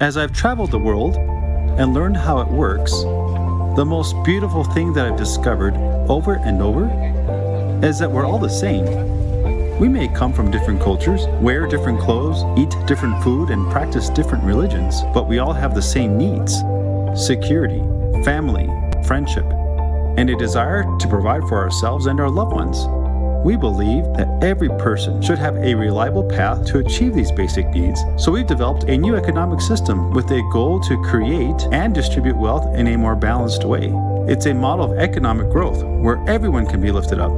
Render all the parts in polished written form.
As I've traveled the world and learned how it works, the most beautiful thing that I've discovered over and over is that we're all the same. We may come from different cultures, wear different clothes, eat different food, and practice different religions, but we all have the same needs: security, family, friendship, and a desire to provide for ourselves and our loved ones. We believe that every person should have a reliable path to achieve these basic needs, so we've developed a new economic system with a goal to create and distribute wealth in a more balanced way. It's a model of economic growth where everyone can be lifted up,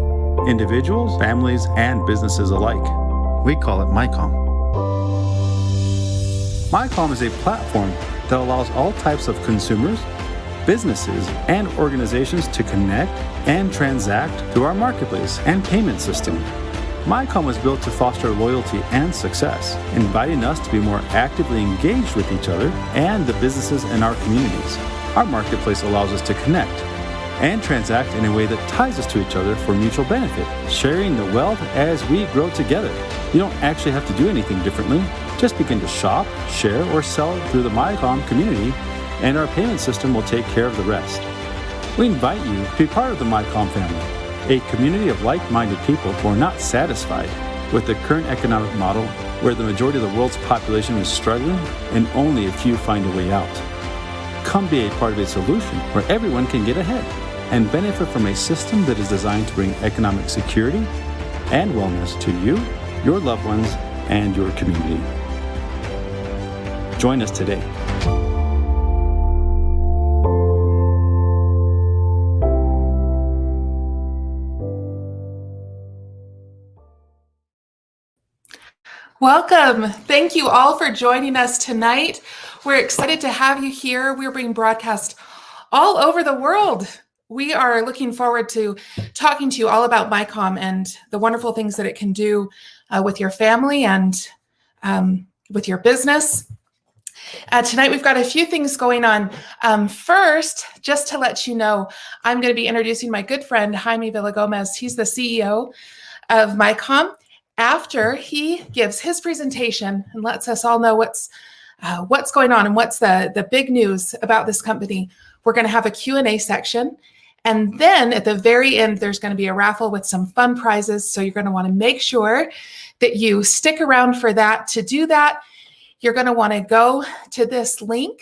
individuals, families, and businesses alike. We call it MyCom. MyCom is a platform that allows all types of consumers, businesses, and organizations to connect and transact through our marketplace and payment system. MyCom was built to foster loyalty and success, inviting us to be more actively engaged with each other and the businesses in our communities. Our marketplace allows us to connect and transact in a way that ties us to each other for mutual benefit, sharing the wealth as we grow together. You don't actually have to do anything differently. Just begin to shop, share, or sell through the MyCom community, and our payment system will take care of the rest. We invite you to be part of the MyCom family, a community of like-minded people who are not satisfied with the current economic model where the majority of the world's population is struggling and only a few find a way out. Come be a part of a solution where everyone can get ahead and benefit from a system that is designed to bring economic security and wellness to you, your loved ones, and your community. Join us today. Welcome. Thank you all for joining us tonight. We're excited to have you here. We're being broadcast all over the world. We are looking forward to talking to you all about MyCom and the wonderful things that it can do with your family and with your business. Tonight, we've got a few things going on. First, just to let you know, I'm going to be introducing my good friend, Jaime Villagomez. He's the CEO of MyCom. After he gives his presentation and lets us all know what's going on and what's the big news about this company, we're going to have a Q&A section. And then at the very end, there's going to be a raffle with some fun prizes. So you're going to want to make sure that you stick around for that. To do that, you're going to want to go to this link,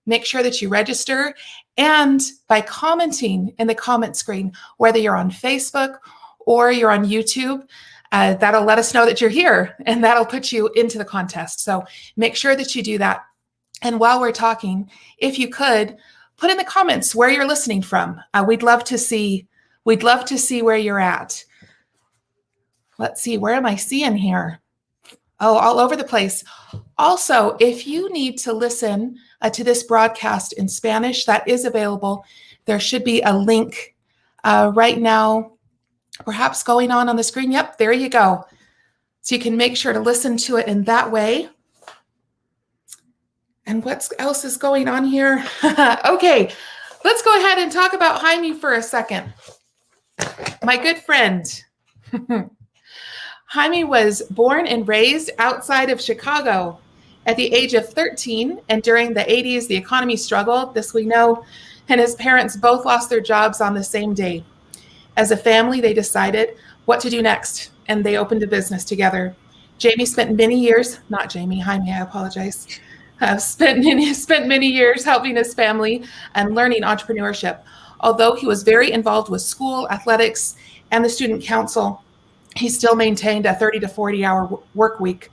make sure that you register, and by commenting in the comment screen, whether you're on Facebook or you're on YouTube, that'll let us know that you're here, and that'll put you into the contest. So make sure that you do that. And while we're talking, if you could, put in the comments where you're listening from. We'd love to see where you're at. Let's see, where am I seeing here? Oh, all over the place. Also, if you need to listen to this broadcast in Spanish, that is available. There should be a link right now, perhaps going on the screen. Yep, there you go. So you can make sure to listen to it in that way. And what else is going on here? Okay, let's go ahead and talk about Jaime for a second. My good friend. Jaime was born and raised outside of Chicago at the age of 13. And during the 80s, the economy struggled, this we know, and his parents both lost their jobs on the same day. As a family, they decided what to do next, and they opened a business together. Jaime, I apologize. Spent many years helping his family and learning entrepreneurship. Although he was very involved with school, athletics, and the student council, he still maintained a 30 to 40-hour work week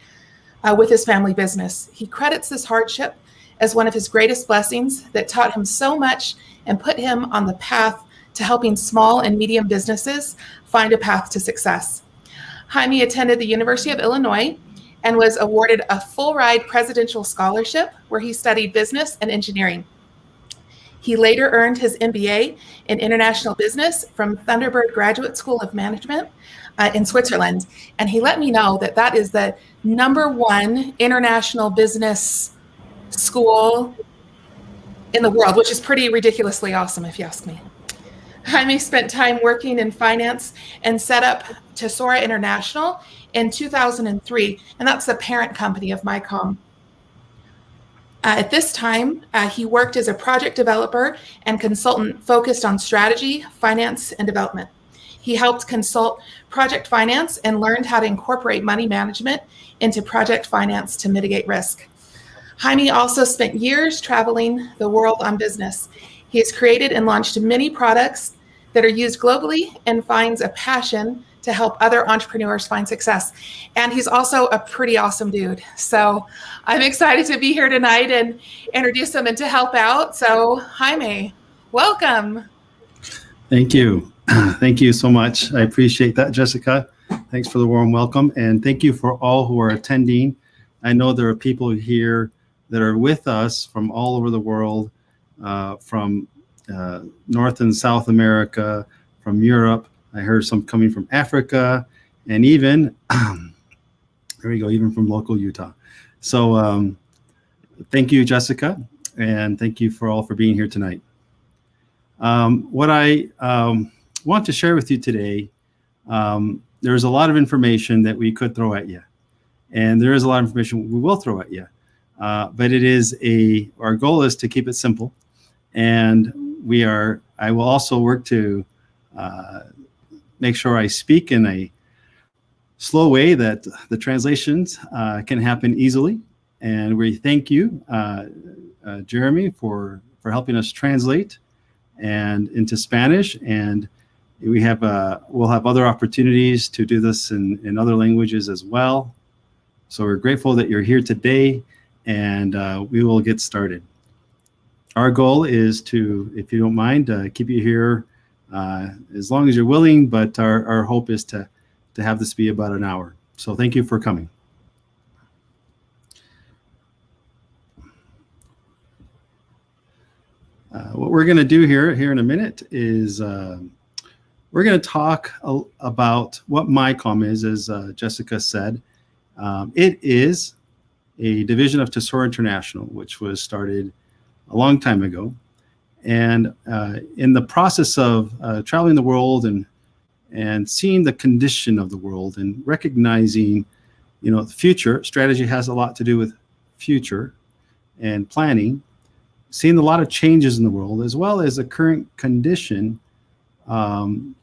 with his family business. He credits this hardship as one of his greatest blessings that taught him so much and put him on the path to helping small and medium businesses find a path to success. Jaime attended the University of Illinois and was awarded a full-ride presidential scholarship where he studied business and engineering. He later earned his MBA in international business from Thunderbird Graduate School of Management in Switzerland. And he let me know that that is the #1 international business school in the world, which is pretty ridiculously awesome, if you ask me. Jaime spent time working in finance and set up Tesora International in 2003, and that's the parent company of MyCom. At this time, he worked as a project developer and consultant focused on strategy, finance, and development. He helped consult project finance and learned how to incorporate money management into project finance to mitigate risk. Jaime also spent years traveling the world on business. He has created and launched many products that are used globally and finds a passion to help other entrepreneurs find success. And he's also a pretty awesome dude. So I'm excited to be here tonight and introduce him and to help out. So Jaime, welcome. Thank you. Thank you so much. I appreciate that, Jessica. Thanks for the warm welcome. And thank you for all who are attending. I know there are people here that are with us from all over the world, from North and South America, from Europe. I heard some coming from Africa, and even, there we go, even from local Utah. So thank you, Jessica, and thank you for all for being here tonight. What I want to share with you today, there's a lot of information that we could throw at you, and there is a lot of information we will throw at you, but our goal is to keep it simple, and I will also work to make sure I speak in a slow way that the translations can happen easily. And we thank you, Jeremy, for helping us translate and into Spanish. And we'll have other opportunities to do this in other languages as well. So we're grateful that you're here today, and we will get started. Our goal is to, if you don't mind, keep you here as long as you're willing, but our hope is to have this be about an hour. So thank you for coming. What we're going to do here in a minute is we're going to talk about what MyCom is, as Jessica said. It is a division of Tesoro International, which was started a long time ago. And in the process of traveling the world and seeing the condition of the world and recognizing, the future, strategy has a lot to do with future and planning, seeing a lot of changes in the world, as well as the current condition, and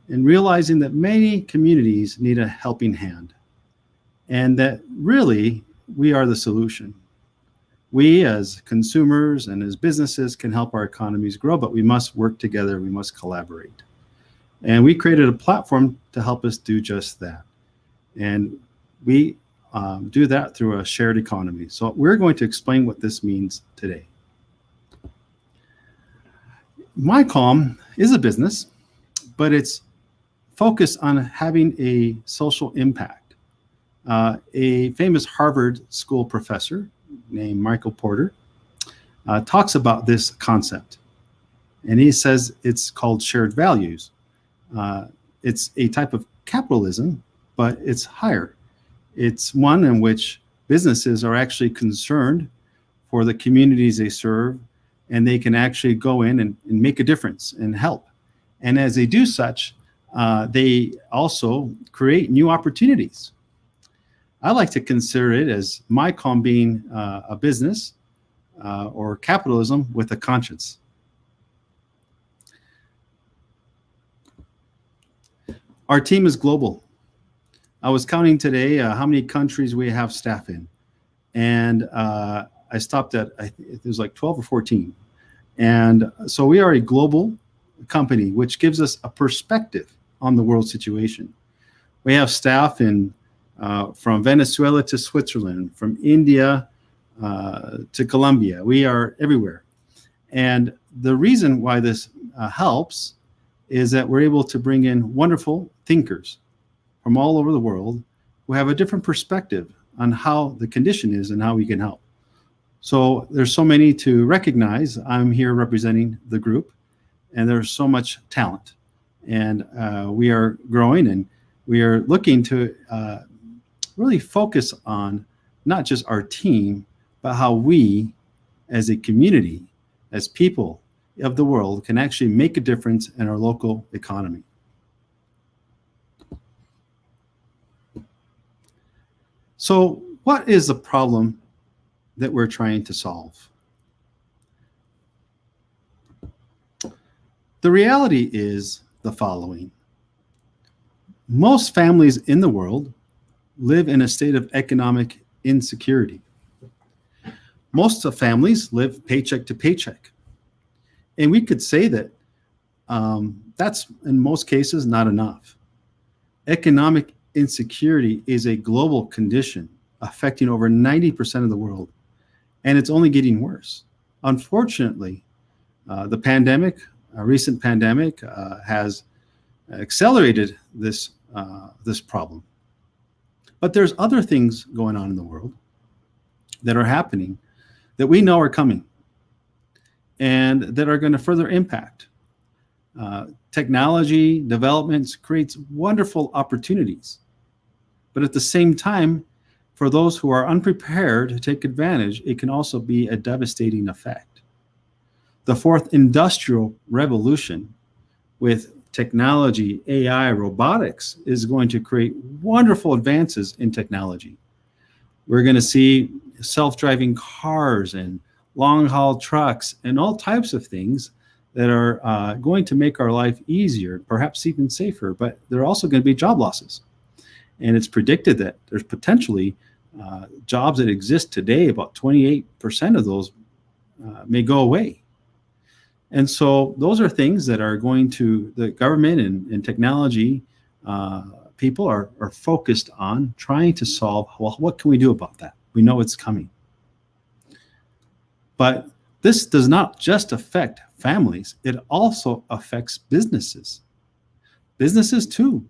realizing that many communities need a helping hand, and that really we are the solution. We as consumers and as businesses can help our economies grow, but we must work together, we must collaborate. And we created a platform to help us do just that. And we do that through a shared economy. So we're going to explain what this means today. MyCom is a business, but it's focused on having a social impact. A famous Harvard School professor named Michael Porter talks about this concept. And he says it's called shared values. It's a type of capitalism, but it's higher. It's one in which businesses are actually concerned for the communities they serve, and they can actually go in and make a difference and help. And as they do such, they also create new opportunities. I like to consider it as MyCom being a business or capitalism with a conscience. Our team is global. I was counting today how many countries we have staff in. And I stopped at, it was like 12 or 14. And so we are a global company, which gives us a perspective on the world situation. We have staff from Venezuela to Switzerland, from India to Colombia. We are everywhere. And the reason why this helps is that we're able to bring in wonderful thinkers from all over the world who have a different perspective on how the condition is and how we can help. So there's so many to recognize. I'm here representing the group, and there's so much talent. And we are growing, and we are looking to really focus on not just our team, but how we as a community, as people of the world, can actually make a difference in our local economy. So what is the problem that we're trying to solve. The reality is the following. Most families in the world live in a state of economic insecurity. Most of families live paycheck to paycheck. And we could say that that's, in most cases, not enough. Economic insecurity is a global condition affecting over 90% of the world, and it's only getting worse. Unfortunately, the pandemic, a recent pandemic, has accelerated this problem. But there's other things going on in the world that are happening that we know are coming and that are going to further impact. Technology developments creates wonderful opportunities, but at the same time, for those who are unprepared to take advantage, it can also be a devastating effect. The fourth industrial revolution with technology, AI, robotics is going to create wonderful advances in technology. We're going to see self-driving cars and long-haul trucks and all types of things that are going to make our life easier, perhaps even safer, but there are also going to be job losses. And it's predicted that there's potentially jobs that exist today, about 28% of those may go away. And so those are things that are going to, the government and technology people are focused on trying to solve, well, what can we do about that? We know it's coming. But this does not just affect families, it also affects businesses. Businesses too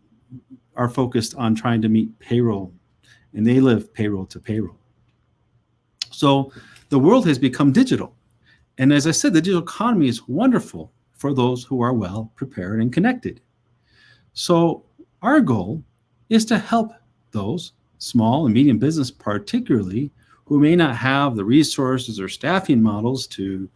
are focused on trying to meet payroll, and they live payroll to payroll. So the world has become digital. And as I said, the digital economy is wonderful for those who are well prepared and connected. So our goal is to help those small and medium business, particularly, who may not have the resources or staffing models to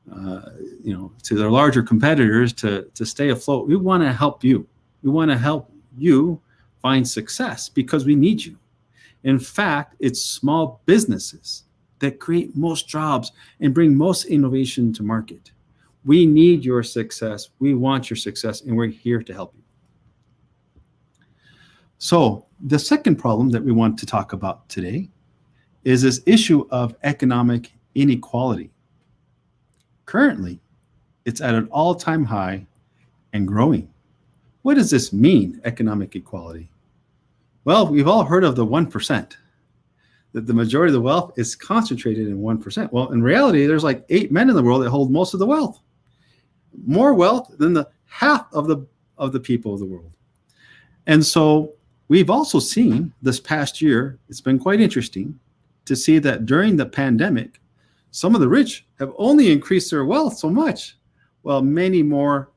their larger competitors to stay afloat. We want to help you. We want to help you find success because we need you. In fact, it's small businesses that create most jobs and bring most innovation to market. We need your success. We want your success, and we're here to help you. So the second problem that we want to talk about today is this issue of economic inequality. Currently, it's at an all-time high and growing. What does this mean, economic equality? Well, we've all heard of the 1%, that the majority of the wealth is concentrated in 1%. Well, in reality, there's like 8 men in the world that hold most of the wealth. More wealth than the half of the people of the world. And so we've also seen this past year, it's been quite interesting to see that during the pandemic, some of the rich have only increased their wealth so much, while many more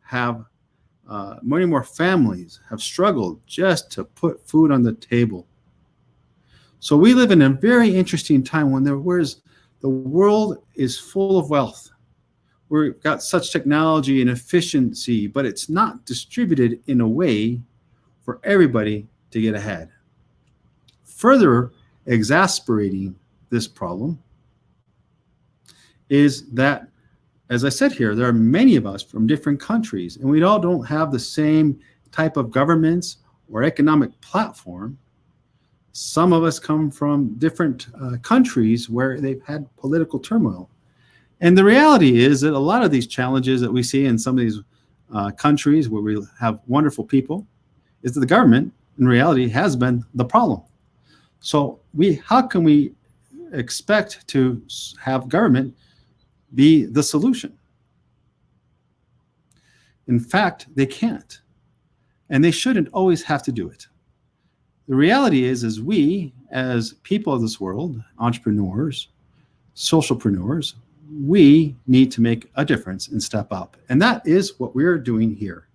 families have struggled just to put food on the table. So we live in a very interesting time when the world is full of wealth. We've got such technology and efficiency, but it's not distributed in a way for everybody to get ahead. Further exacerbating this problem is that, as I said here, there are many of us from different countries, and we all don't have the same type of governments or economic platform. Some of us come from different countries where they've had political turmoil. And the reality is that a lot of these challenges that we see in some of these countries where we have wonderful people is that the government, in reality, has been the problem. So how can we expect to have government be the solution? In fact, they can't. And they shouldn't always have to do it. The reality is we, as people of this world, entrepreneurs, socialpreneurs, we need to make a difference and step up. And that is what we're doing here.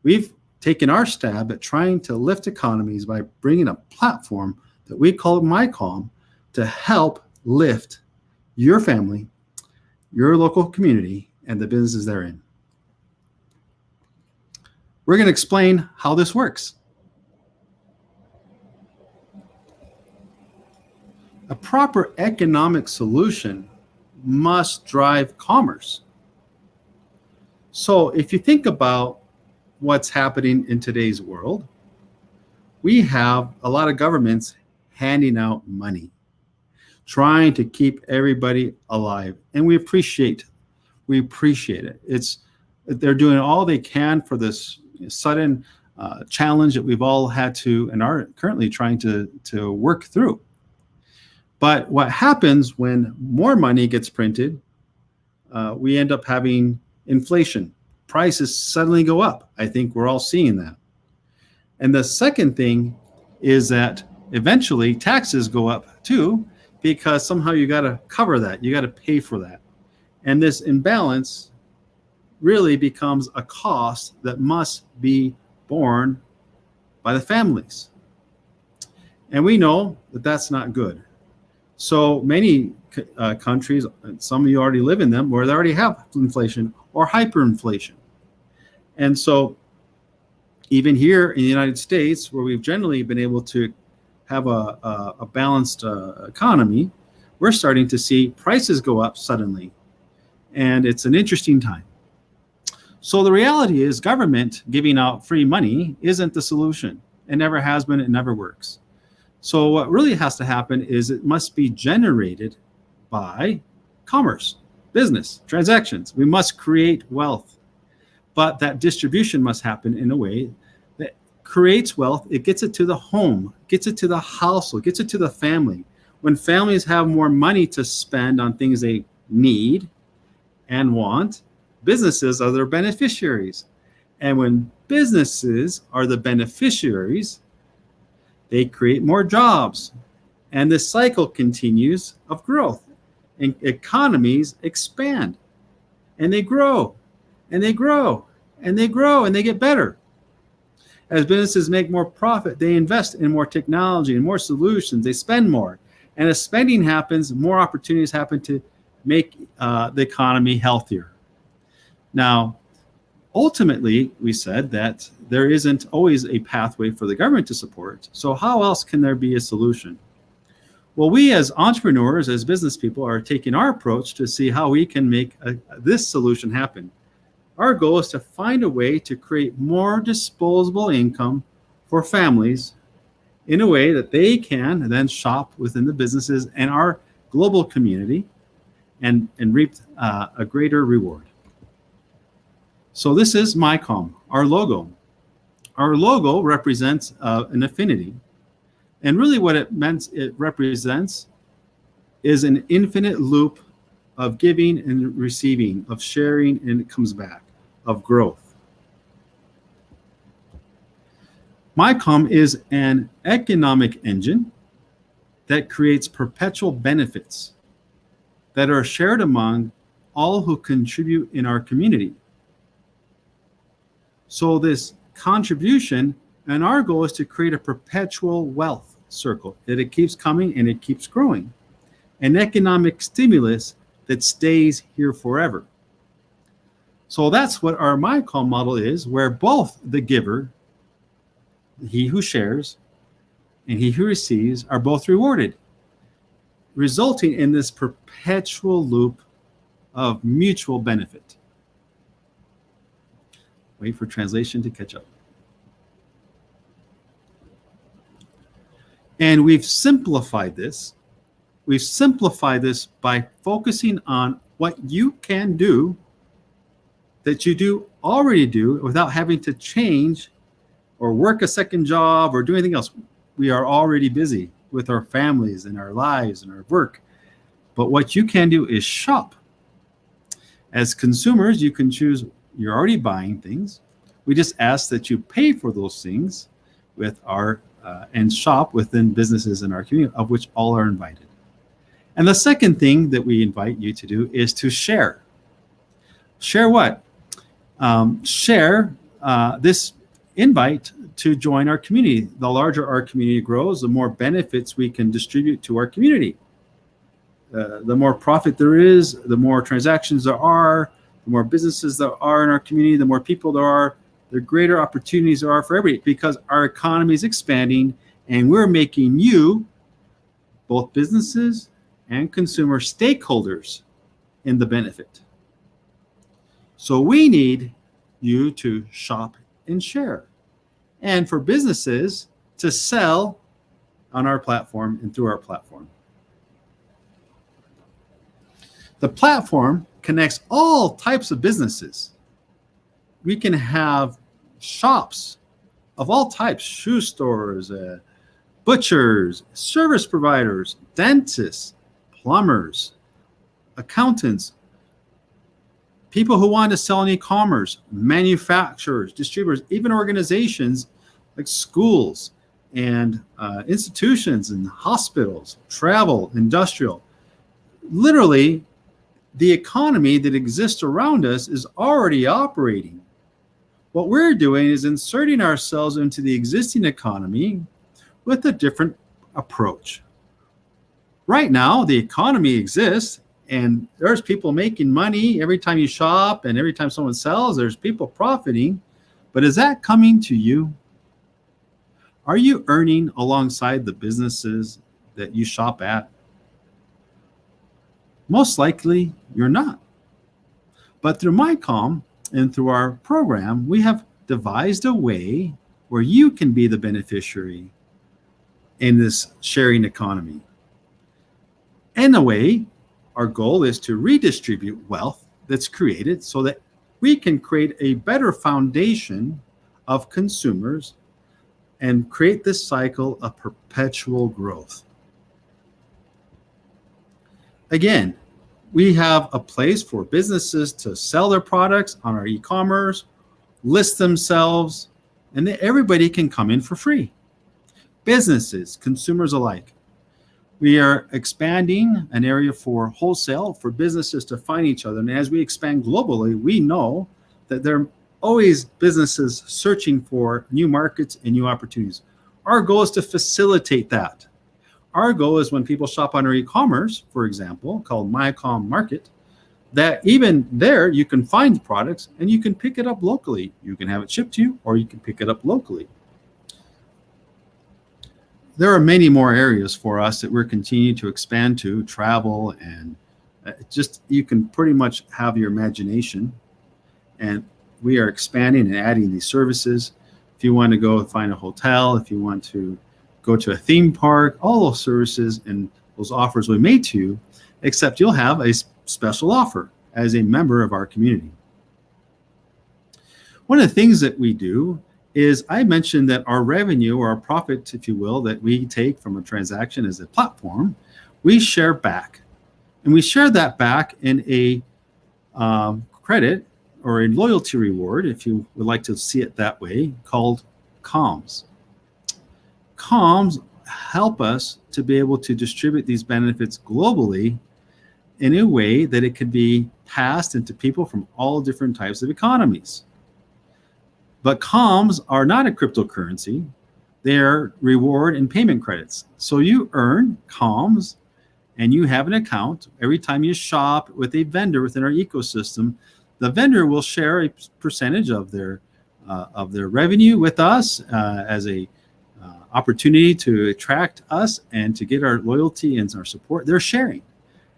We've taken our stab at trying to lift economies by bringing a platform that we call MyCalm to help lift your family, your local community, and the businesses they're in. We're going to explain how this works. A proper economic solution must drive commerce. So if you think about what's happening in today's world, we have a lot of governments handing out money, trying to keep everybody alive. And we appreciate it. They're doing all they can for this sudden challenge that we've all had to and are currently trying to work through. But what happens when more money gets printed, we end up having inflation. Prices suddenly go up. I think we're all seeing that. And the second thing is that eventually taxes go up too, because somehow you got to cover that. You got to pay for that. And this imbalance really becomes a cost that must be borne by the families. And we know that that's not good. So many countries, some of you already live in them, where they already have inflation or hyperinflation. And so even here in the United States, where we've generally been able to have a balanced economy, we're starting to see prices go up suddenly. And it's an interesting time. So the reality is government giving out free money isn't the solution. It never has been, it never works. So what really has to happen is it must be generated by commerce, business, transactions. We must create wealth. But that distribution must happen in a way that creates wealth. It gets it to the home, gets it to the household, gets it to the family. When families have more money to spend on things they need and want, businesses are their beneficiaries. And when businesses are the beneficiaries, they create more jobs. And this cycle continues of growth. And economies expand. And they grow. And they grow. And they grow. And they get better. As businesses make more profit, they invest in more technology and more solutions. They spend more. And as spending happens, more opportunities happen to make the economy healthier. Now, ultimately, we said that there isn't always a pathway for the government to support. So how else can there be a solution? Well, we as entrepreneurs, as business people, are taking our approach to see how we can make this solution happen. Our goal is to find a way to create more disposable income for families in a way that they can then shop within the businesses and our global community and reap a greater reward. So this is MyCom, our logo. Our logo represents an affinity. And really what it represents is an infinite loop of giving and receiving, of sharing, and it comes back, of growth. MyCom is an economic engine that creates perpetual benefits that are shared among all who contribute in our community. So this contribution, and our goal is to create a perpetual wealth circle, that it keeps coming and it keeps growing. An economic stimulus that stays here forever. So that's what our MyCom model is, where both the giver, he who shares, and he who receives are both rewarded, resulting in this perpetual loop of mutual benefit. Wait for translation to catch up. And we've simplified this. We've simplified this by focusing on what you can do that you already do without having to change or work a second job or do anything else. We are already busy with our families and our lives and our work. But what you can do is shop. As consumers, you can choose, you're already buying things. We just ask that you pay for those things with our and shop within businesses in our community, of which all are invited. And the second thing that we invite you to do is to share. Share what? Share this invite to join our community. The larger our community grows, the more benefits we can distribute to our community. The more profit there is, the more transactions there are, the more businesses there are in our community, the more people there are, the greater opportunities there are for everybody, because our economy is expanding and we're making you both businesses and consumer stakeholders in the benefit. So we need you to shop and share, and for businesses to sell on our platform and through our platform. The platform connects all types of businesses. We can have shops of all types, shoe stores, butchers, service providers, dentists, plumbers, accountants, people who want to sell in e-commerce, manufacturers, distributors, even organizations like schools and institutions and hospitals, travel, industrial. Literally, the economy that exists around us is already operating. What we're doing is inserting ourselves into the existing economy with a different approach. Right now, the economy exists, and there's people making money every time you shop, and every time someone sells, there's people profiting. But is that coming to you? Are you earning alongside the businesses that you shop at? Most likely, you're not. But through MyCom and through our program, we have devised a way where you can be the beneficiary in this sharing economy. In a way, our goal is to redistribute wealth that's created so that we can create a better foundation of consumers and create this cycle of perpetual growth. Again, we have a place for businesses to sell their products on our e-commerce, list themselves, and everybody can come in for free. Businesses, consumers alike. We are expanding an area for wholesale for businesses to find each other. And as we expand globally, we know that there are always businesses searching for new markets and new opportunities. Our goal is to facilitate that. Our goal is when people shop on our e-commerce, for example, called MyCom Market, that even there you can find products and you can pick it up locally. You can have it shipped to you, or you can pick it up locally. There are many more areas for us that we're continuing to expand to, travel, and just you can pretty much have your imagination. And we are expanding and adding these services. If you want to go find a hotel, if you want to go to a theme park, all those services and those offers we made to you, except you'll have a special offer as a member of our community. One of the things that we do is I mentioned that our revenue, or our profit, if you will, that we take from a transaction as a platform, we share back. And we share that back in a credit or a loyalty reward, if you would like to see it that way, called comms. Comms help us to be able to distribute these benefits globally in a way that it could be passed into people from all different types of economies. But comms are not a cryptocurrency. They're reward and payment credits. So you earn comms and you have an account. Every time you shop with a vendor within our ecosystem, the vendor will share a percentage of their revenue with us as a opportunity to attract us and to get our loyalty and our support. They're sharing.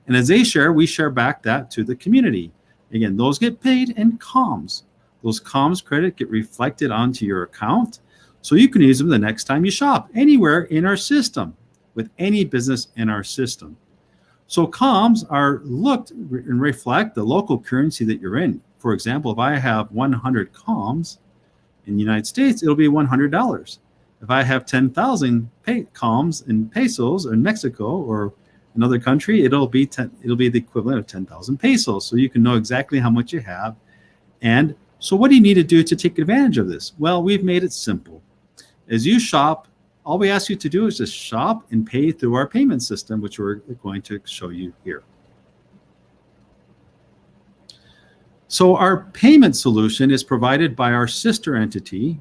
And as they share, we share back that to the community. Again, those get paid in comms. Those comms credit get reflected onto your account so you can use them the next time you shop anywhere in our system with any business in our system. So comms are looked and reflect the local currency that you're in. For example, if I have 100 comms in the United States, it'll be $100. If I have 10,000 comms in pesos in Mexico or another country, it'll be the equivalent of 10,000 pesos. So you can know exactly how much you have. And so what do you need to do to take advantage of this? Well, we've made it simple. As you shop, all we ask you to do is just shop and pay through our payment system, which we're going to show you here. So our payment solution is provided by our sister entity.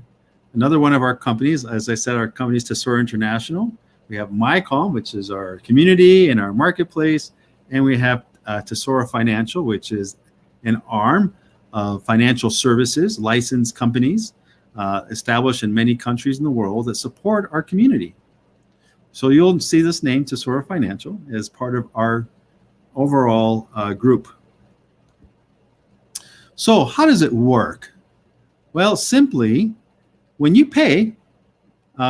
Another one of our companies, as I said, our company is Tesoro International. We have MyCom, which is our community and our marketplace. And we have Tesoro Financial, which is an arm of financial services, licensed companies established in many countries in the world that support our community. So you'll see this name, Tesoro Financial, as part of our overall group. So how does it work? Well, simply, when you pay,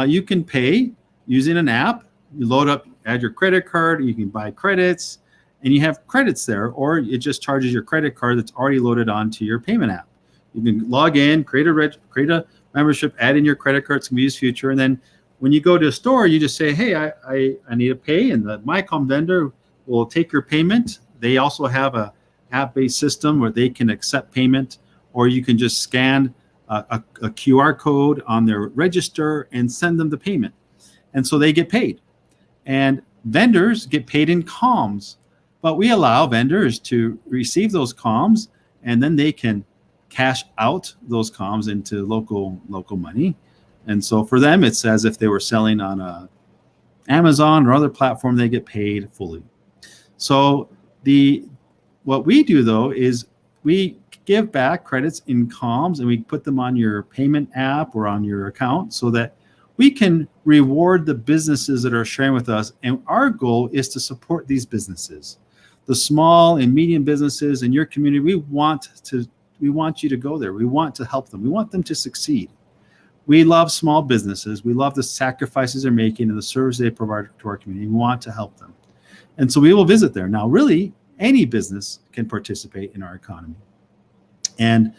you can pay using an app. You load up, add your credit card, you can buy credits, and you have credits there, or it just charges your credit card that's already loaded onto your payment app. You can log in, create a membership, add in your credit card, it's going to be used future, and then when you go to a store, you just say, hey, I need to pay, and the MyCom vendor will take your payment. They also have a app-based system where they can accept payment, or you can just scan a QR code on their register and send them the payment. And so they get paid. And vendors get paid in comms, but we allow vendors to receive those comms, and then they can cash out those comms into local money. And so for them, it's as if they were selling on a Amazon or other platform, they get paid fully. So what we do though is we give back credits in comms, and we put them on your payment app or on your account so that we can reward the businesses that are sharing with us. And our goal is to support these businesses, the small and medium businesses in your community. We want you to go there. We want to help them. We want them to succeed. We love small businesses. We love the sacrifices they're making and the service they provide to our community. We want to help them. And so we will visit there. Now, really, any business can participate in our economy. And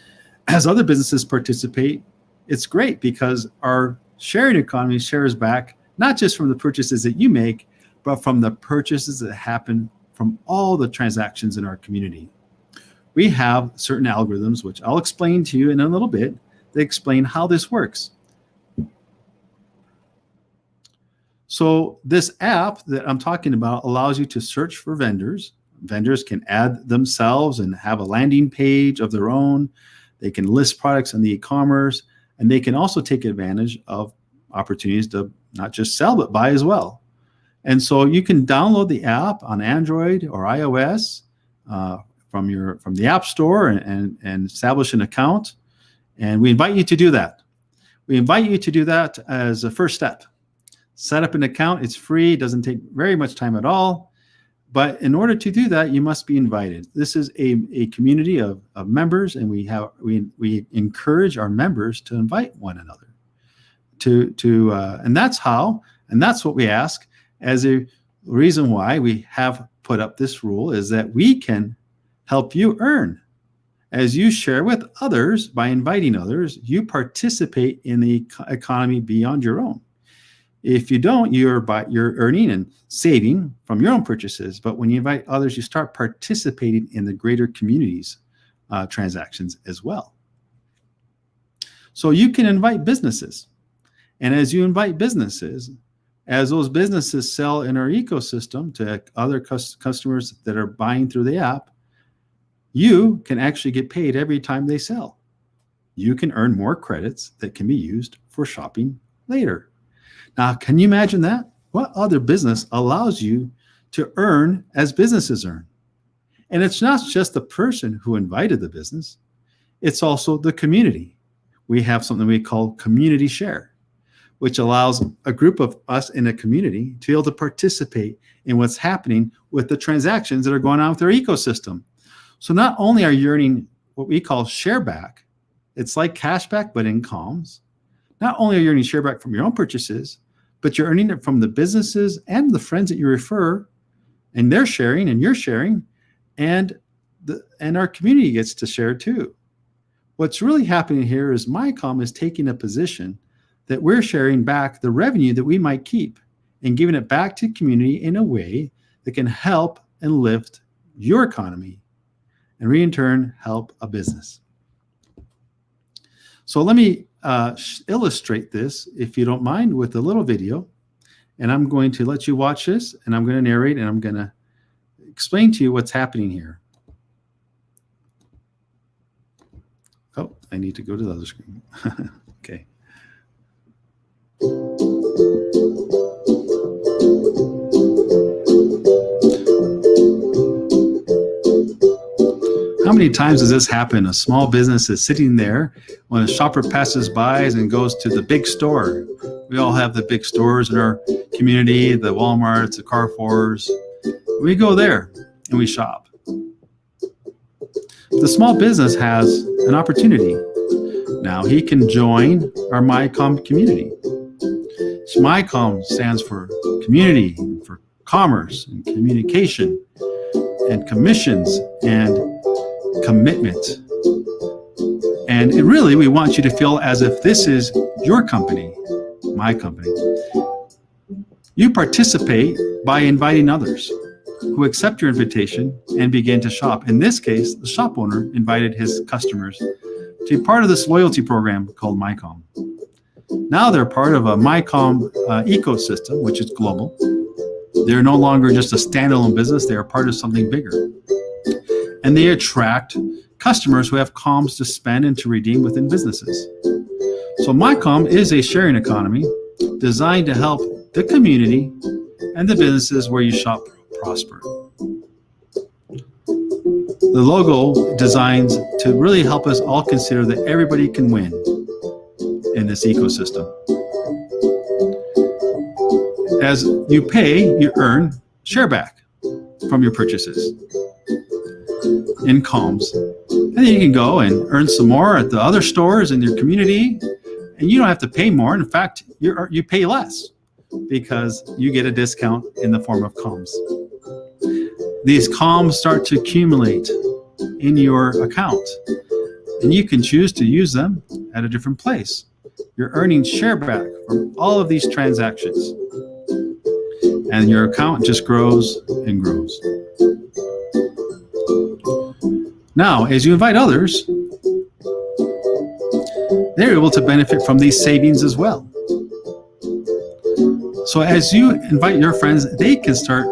as other businesses participate, it's great because our sharing economy shares back, not just from the purchases that you make, but from the purchases that happen from all the transactions in our community. We have certain algorithms, which I'll explain to you in a little bit, that explain how this works. So this app that I'm talking about allows you to search for vendors. Vendors can add themselves and have a landing page of their own. They can list products in the e-commerce, and they can also take advantage of opportunities to not just sell, but buy as well. And so you can download the app on Android or iOS from the App Store and establish an account. And we invite you to do that. We invite you to do that as a first step. Set up an account. It's free. It doesn't take very much time at all. But in order to do that, you must be invited. This is a community of members, and we encourage our members to invite one another. And that's what we ask. As a reason why we have put up this rule is that we can help you earn. As you share with others, by inviting others, you participate in the economy beyond your own. If you don't, you're earning and saving from your own purchases. But when you invite others, you start participating in the greater community's transactions as well. So you can invite businesses. And as you invite businesses, as those businesses sell in our ecosystem to other customers that are buying through the app, you can actually get paid every time they sell. You can earn more credits that can be used for shopping later. Now, can you imagine that? What other business allows you to earn as businesses earn? And it's not just the person who invited the business, it's also the community. We have something we call community share, which allows a group of us in a community to be able to participate in what's happening with the transactions that are going on with their ecosystem. So not only are you earning what we call shareback, it's like cashback, but in comms. Not only are you earning shareback from your own purchases, but you're earning it from the businesses and the friends that you refer, and they're sharing and you're sharing, and our community gets to share too. What's really happening here is MyCom is taking a position that we're sharing back the revenue that we might keep and giving it back to community in a way that can help and lift your economy, and we in turn help a business. So let me illustrate this, if you don't mind, with a little video. And I'm going to let you watch this, and I'm going to narrate, and I'm going to explain to you what's happening here. Oh, I need to go to the other screen. Okay. How many times does this happen? A small business is sitting there when a shopper passes by and goes to the big store. We all have the big stores in our community, the Walmarts, the Carrefours. We go there and we shop. The small business has an opportunity. Now he can join our MyCom community. So MyCom stands for community, for commerce and communication and commissions and commitment. And we want you to feel as if this is your company, my company. You participate by inviting others who accept your invitation and begin to shop. In this case, the shop owner invited his customers to be part of this loyalty program called MyCom. Now they're part of a MyCom ecosystem, which is global. They're no longer just a standalone business. They are part of something bigger. And they attract customers who have comms to spend and to redeem within businesses. So MyCom is a sharing economy designed to help the community and the businesses where you shop prosper. The logo designs to really help us all consider that everybody can win in this ecosystem. As you pay, you earn Shareback from your purchases in comms. And then you can go and earn some more at the other stores in your community, and you don't have to pay more. In fact, you pay less because you get a discount in the form of comms. These comms start to accumulate in your account, and you can choose to use them at a different place. You're earning Shareback from all of these transactions, and your account just grows and grows. Now, as you invite others, they're able to benefit from these savings as well. So as you invite your friends, they can start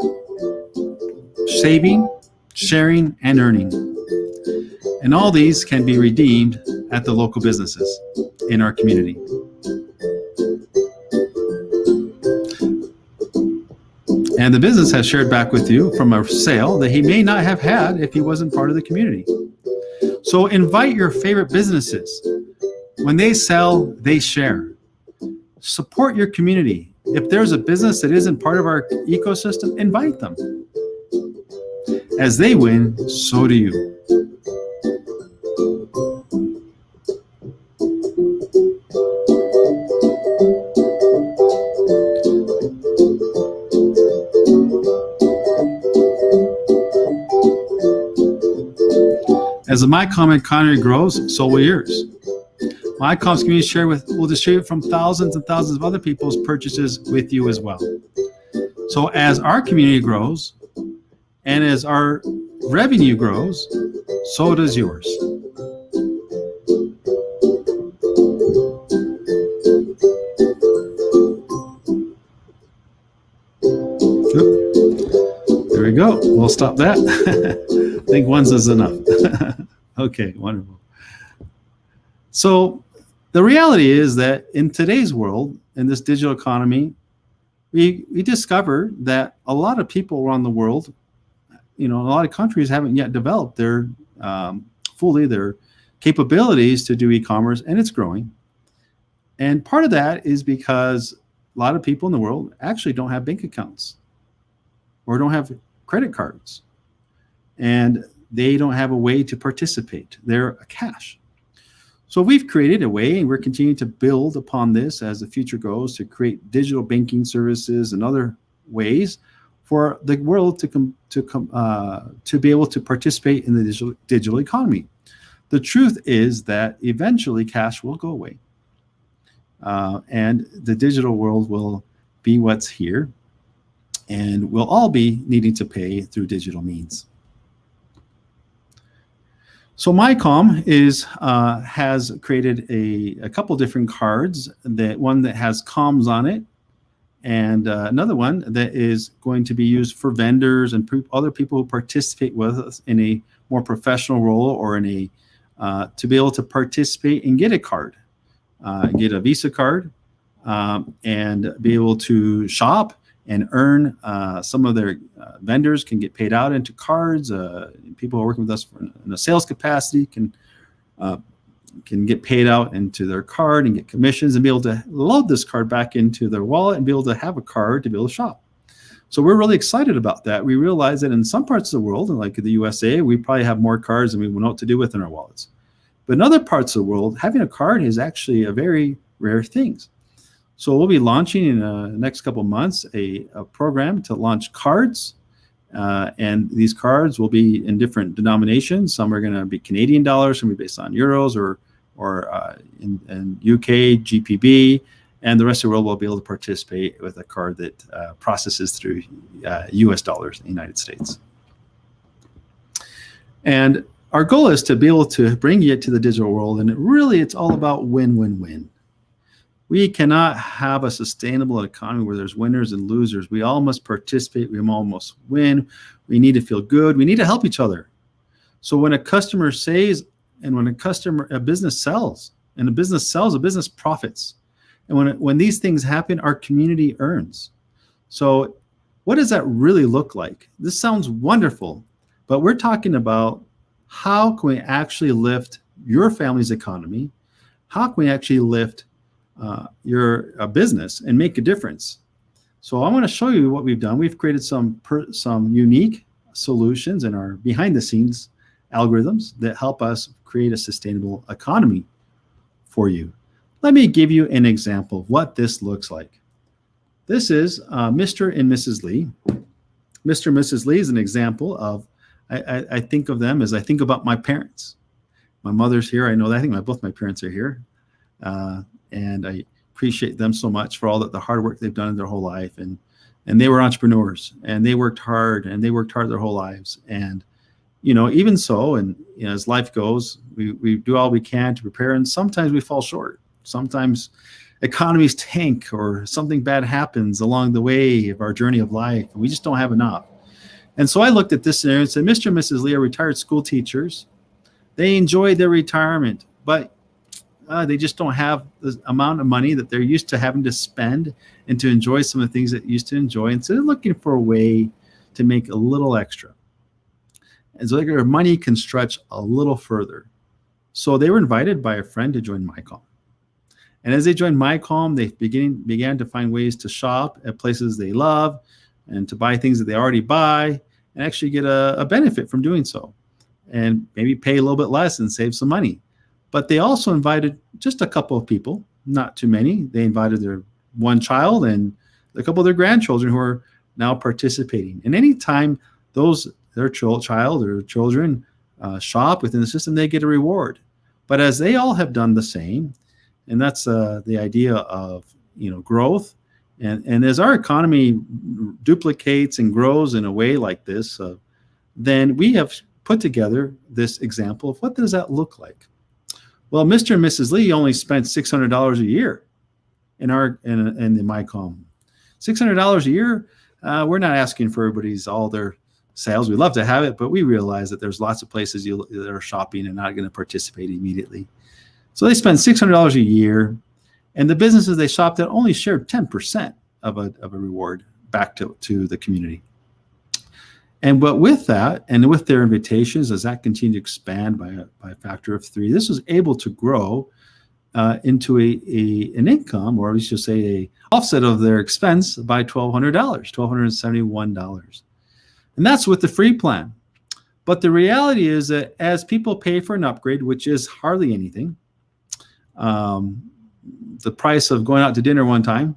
saving, sharing, and earning. And all these can be redeemed at the local businesses in our community. And the business has shared back with you from a sale that he may not have had if he wasn't part of the community. So invite your favorite businesses. When they sell, they share. Support your community. If there's a business that isn't part of our ecosystem, invite them. As they win, so do you. As the MyCom economy grows, so will yours. MyCom's community will distribute from thousands and thousands of other people's purchases with you as well. So as our community grows, and as our revenue grows, so does yours. There we go. We'll stop that. I think once is enough. Okay, wonderful. So the reality is that in today's world, in this digital economy, we discover that a lot of people around the world, a lot of countries haven't yet developed their capabilities to do e-commerce, and it's growing. And part of that is because a lot of people in the world actually don't have bank accounts or don't have credit cards, and they don't have a way to participate. They're cash. So we've created a way, and we're continuing to build upon this as the future goes, to create digital banking services and other ways for the world to be able to participate in the digital economy. The truth is that eventually cash will go away, and the digital world will be what's here, and we'll all be needing to pay through digital means. So MyCom has created a couple different cards. One that has comms on it, and another one that is going to be used for vendors and other people who participate with us in a more professional role, or in to be able to participate and get a card, get a Visa card, and be able to shop and earn. Some of their vendors can get paid out into cards. People who are working with us in a sales capacity can can get paid out into their card and get commissions and be able to load this card back into their wallet and be able to have a card to be able to shop. So we're really excited about that. We realize that in some parts of the world, like the USA, we probably have more cards than we know what to do with in our wallets. But in other parts of the world, having a card is actually a very rare thing. So we'll be launching in the next couple of months a program to launch cards. And these cards will be in different denominations. Some are going to be Canadian dollars, some will be based on euros or in UK, GPB. And the rest of the world will be able to participate with a card that processes through US dollars in the United States. And our goal is to be able to bring it to the digital world. And it's all about win-win-win. We cannot have a sustainable economy where there's winners and losers. We all must participate. We all must win. We need to feel good. We need to help each other. So when a customer saves and when a business sells, and a business profits. And when these things happen, our community earns. So what does that really look like? This sounds wonderful, but we're talking about how can we actually lift your family's economy? How can we actually lift your business and make a difference? So I want to show you what we've done. We've created some unique solutions in our behind the scenes algorithms that help us create a sustainable economy for you. Let me give you an example of what this looks like. This is Mr. and Mrs. Lee. Mr. and Mrs. Lee is an example of, I think of them as I think about my parents. My mother's here. I know that. I think both my parents are here. And I appreciate them so much for all the hard work they've done in their whole life. And they were entrepreneurs, and they worked hard their whole lives. And, even so, and as life goes, we do all we can to prepare, and sometimes we fall short. Sometimes economies tank or something bad happens along the way of our journey of life, and we just don't have enough. And so I looked at this scenario and said, Mr. and Mrs. Lee are retired school teachers. They enjoyed their retirement, but they just don't have the amount of money that they're used to having to spend and to enjoy some of the things that they used to enjoy. And so they're looking for a way to make a little extra. And so their money can stretch a little further. So they were invited by a friend to join MyCalm. And as they joined MyCalm, they began to find ways to shop at places they love and to buy things that they already buy and actually get a benefit from doing so and maybe pay a little bit less and save some money. But they also invited just a couple of people, not too many. They invited their one child and a couple of their grandchildren who are now participating. And anytime their child or children shop within the system, they get a reward. But as they all have done the same, and that's the idea of growth, and as our economy duplicates and grows in a way like this, then we have put together this example of what does that look like. Well, Mr. and Mrs. Lee only spent $600 a year in the MyCalm. $600 a year. We're not asking for all their sales. We'd love to have it, but we realize that there's lots of places that are shopping and not going to participate immediately. So they spend $600 a year, and the businesses they shopped at only shared 10% of a reward back to the community. But with that, and with their invitations, as that continued to expand by a factor of 3, this was able to grow into an income, or we should say a offset of their expense by $1,271. And that's with the free plan. But the reality is that as people pay for an upgrade, which is hardly anything, the price of going out to dinner one time,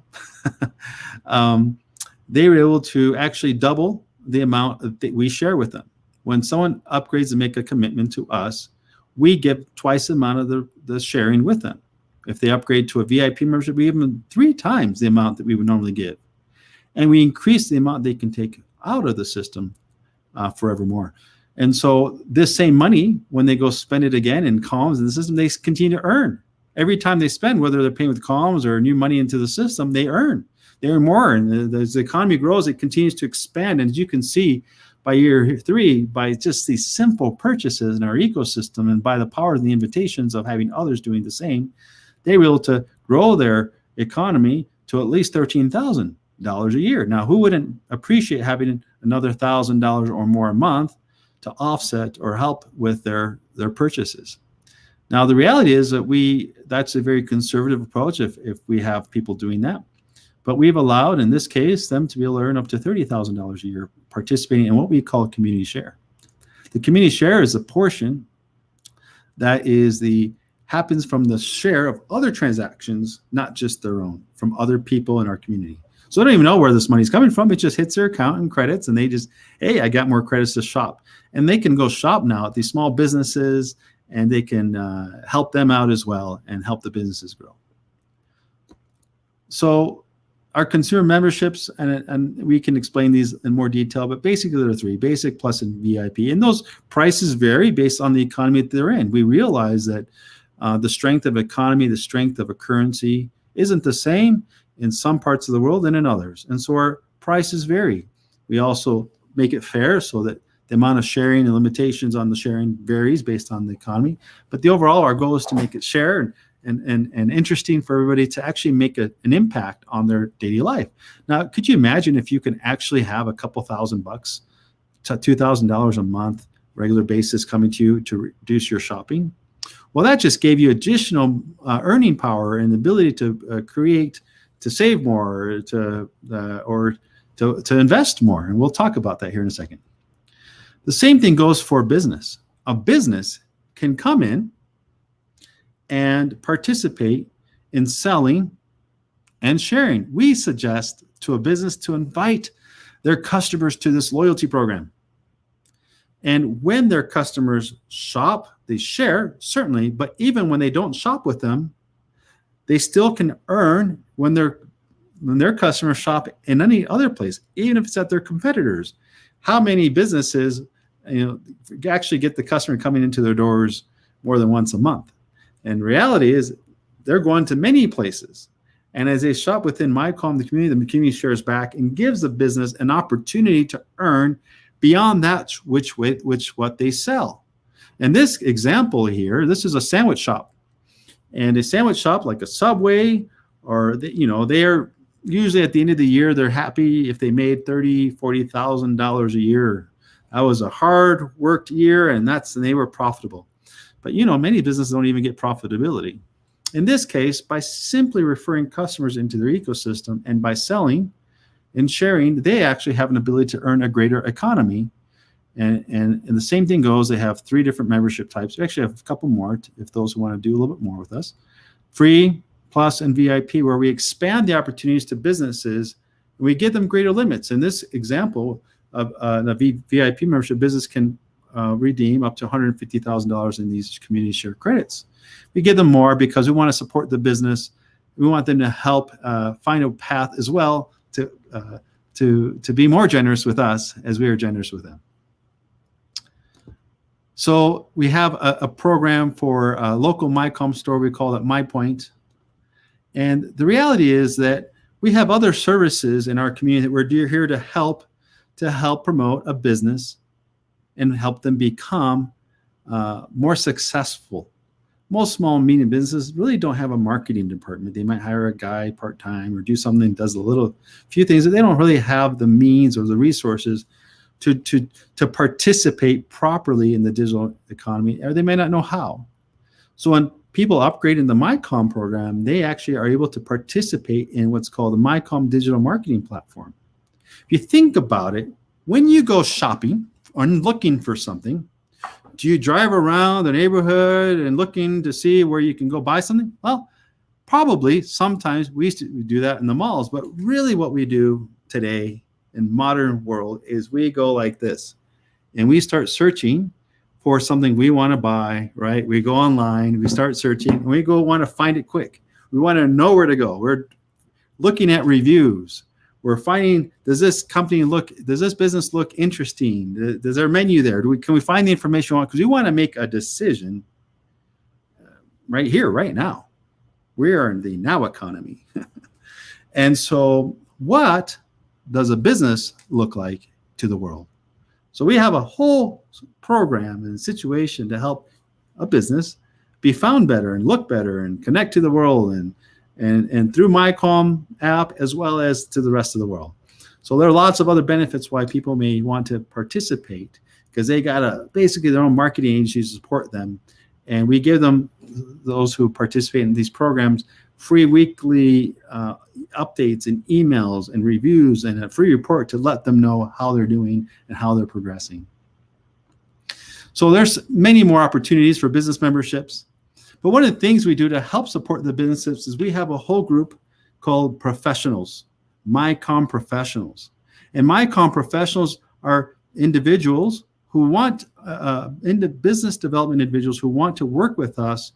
they were able to actually double the amount that we share with them. When someone upgrades and make a commitment to us, we give twice the amount of the sharing with them. If they upgrade to a VIP membership, we give them 3 times the amount that we would normally give. And we increase the amount they can take out of the system forevermore. And so this same money, when they go spend it again in comms in the system, they continue to earn. Every time they spend, whether they're paying with comms or new money into the system, they earn. They earn more. And as the economy grows, it continues to expand. And as you can see, by year 3, by just these simple purchases in our ecosystem and by the power of the invitations of having others doing the same, they were able to grow their economy to at least $13,000 a year. Now, who wouldn't appreciate having another $1,000 or more a month to offset or help with their purchases? Now, the reality is that that's a very conservative approach if we have people doing that. But we've allowed, in this case, them to be able to earn up to $30,000 a year participating in what we call community share. The community share is a portion that happens from the share of other transactions, not just their own, from other people in our community. So I don't even know where this money's coming from. It just hits their account and credits, and they just, hey, I got more credits to shop. And they can go shop now at these small businesses, and they can help them out as well and help the businesses grow. So our consumer memberships, and we can explain these in more detail, but basically there are three: Basic, Plus, and VIP. And those prices vary based on the economy that they're in. We realize that the strength of economy, the strength of a currency isn't the same in some parts of the world and in others. And so our prices vary. We also make it fair so that the amount of sharing and limitations on the sharing varies based on the economy. But our goal is to make it fair and interesting for everybody to actually make an impact on their daily life. Now, could you imagine if you can actually have a couple $1,000 to $2,000 a month regular basis coming to you to reduce your shopping? Well, that just gave you additional earning power and the ability to create, to save more, or to invest more. And we'll talk about that here in a second. The same thing goes for business. A business can come in and participate in selling and sharing. We suggest to a business to invite their customers to this loyalty program. And when their customers shop, they share, certainly, but even when they don't shop with them, they still can earn when their customers shop in any other place, even if it's at their competitors. How many businesses, actually get the customer coming into their doors more than once a month? And reality is they're going to many places. And as they shop within MyCom, the community shares back and gives the business an opportunity to earn beyond that which what they sell. And this example here, this is a sandwich shop. And a sandwich shop like a Subway, or they are usually at the end of the year, they're happy if they made $30,000, $40,000 a year. That was a hard worked year, and they were profitable. But many businesses don't even get profitability. In this case, by simply referring customers into their ecosystem and by selling and sharing, they actually have an ability to earn a greater economy. And the same thing goes, they have 3 different membership types. We actually have a couple more if those who want to do a little bit more with us. Free, Plus, and VIP, where we expand the opportunities to businesses and we give them greater limits. In this example of a VIP membership, business can redeem up to $150,000 in these community share credits. We give them more because we want to support the business. We want them to help find a path as well to be more generous with us as we are generous with them. So we have a program for a local MyCom store. We call it MyPoint. And the reality is that we have other services in our community that we're here to help promote a business and help them become more successful. Most small and medium businesses really don't have a marketing department. They might hire a guy part-time or do something, does a few things, that they don't really have the means or the resources to participate properly in the digital economy, or they may not know how. So when people upgrade in the MyCom program, they actually are able to participate in what's called the MyCom digital marketing platform. If you think about it, when you go shopping or looking for something, do you drive around the neighborhood and looking to see where you can go buy something? Well, probably sometimes we used to do that in the malls, but really what we do today in modern world is we go like this and we start searching for something we want to buy, right? We go online, we start searching, and we want to find it quick. We want to know where to go. We're looking at reviews. We're finding, does this business look interesting? Does their menu there? Can we find the information we want? Because we want to make a decision right here, right now. We are in the now economy. And so what does a business look like to the world? So we have a whole program and situation to help a business be found better and look better and connect to the world and through MyCom app as well as to the rest of the world. So there are lots of other benefits why people may want to participate, because they got basically their own marketing agency to support them. And we give them, those who participate in these programs, free weekly updates and emails and reviews and a free report to let them know how they're doing and how they're progressing. So there's many more opportunities for business memberships. But one of the things we do to help support the businesses is we have a whole group called professionals, MyCom professionals. And MyCom professionals are individuals who want, into business development individuals who want to work with us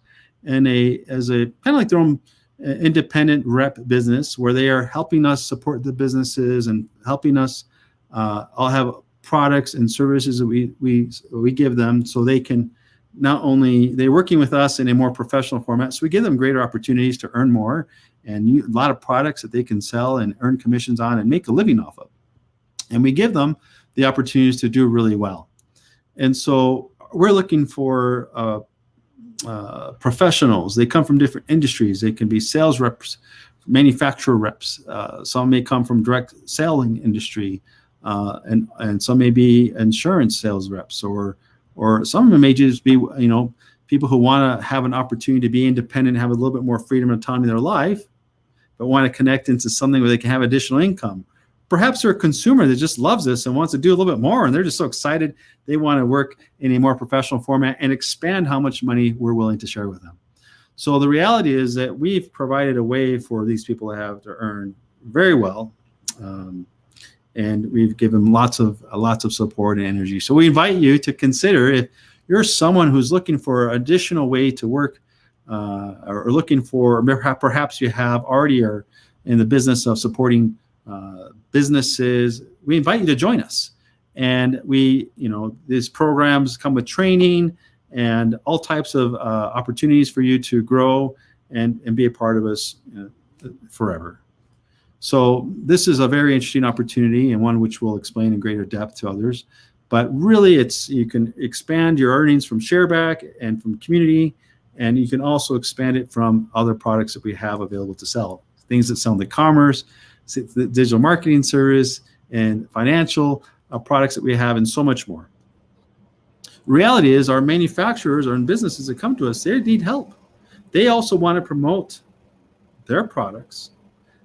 as a kind of like their own independent rep business, where they are helping us support the businesses and helping us all have products and services that we give them, so they can not only, they're working with us in a more professional format, so we give them greater opportunities to earn more and a lot of products that they can sell and earn commissions on and make a living off of. And we give them the opportunities to do really well. And so we're looking for professionals. They come from different industries. They can be sales reps, manufacturer reps. Some may come from direct selling industry, and some may be insurance sales reps, or some of them may just be, people who want to have an opportunity to be independent, have a little bit more freedom and autonomy in their life, but want to connect into something where they can have additional income. Perhaps they're a consumer that just loves this and wants to do a little bit more, and they're just so excited they want to work in a more professional format and expand how much money we're willing to share with them. So the reality is that we've provided a way for these people to have to earn very well, and we've given lots of support and energy. So we invite you to consider, if you're someone who's looking for additional way to work, or looking for, perhaps you have already are in the business of supporting businesses, we invite you to join us. And these programs come with training and all types of opportunities for you to grow and be a part of us forever. So this is a very interesting opportunity, and one which we'll explain in greater depth to others. But really, you can expand your earnings from Shareback and from community, and you can also expand it from other products that we have available to sell. Things that sell in the commerce, the digital marketing service, and financial products that we have, and so much more. Reality is, our manufacturers or businesses that come to us, they need help. They also want to promote their products.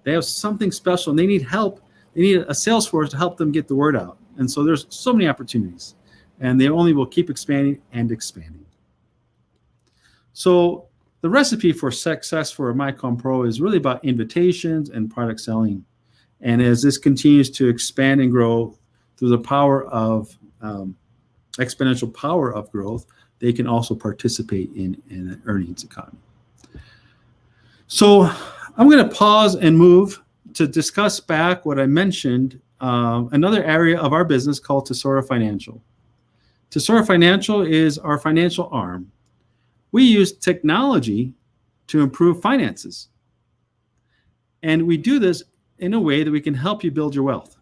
They have something special and they need help. They need a sales force to help them get the word out. And so there's so many opportunities, and they only will keep expanding and expanding. So the recipe for success for MyCom Pro is really about invitations and product selling. And as this continues to expand and grow through the power of exponential power of growth, they can also participate in an earnings economy. So I'm going to pause and move to discuss back what I mentioned, another area of our business called Tesora Financial. Tesora Financial is our financial arm. We use technology to improve finances. And we do this in a way that we can help you build your wealth.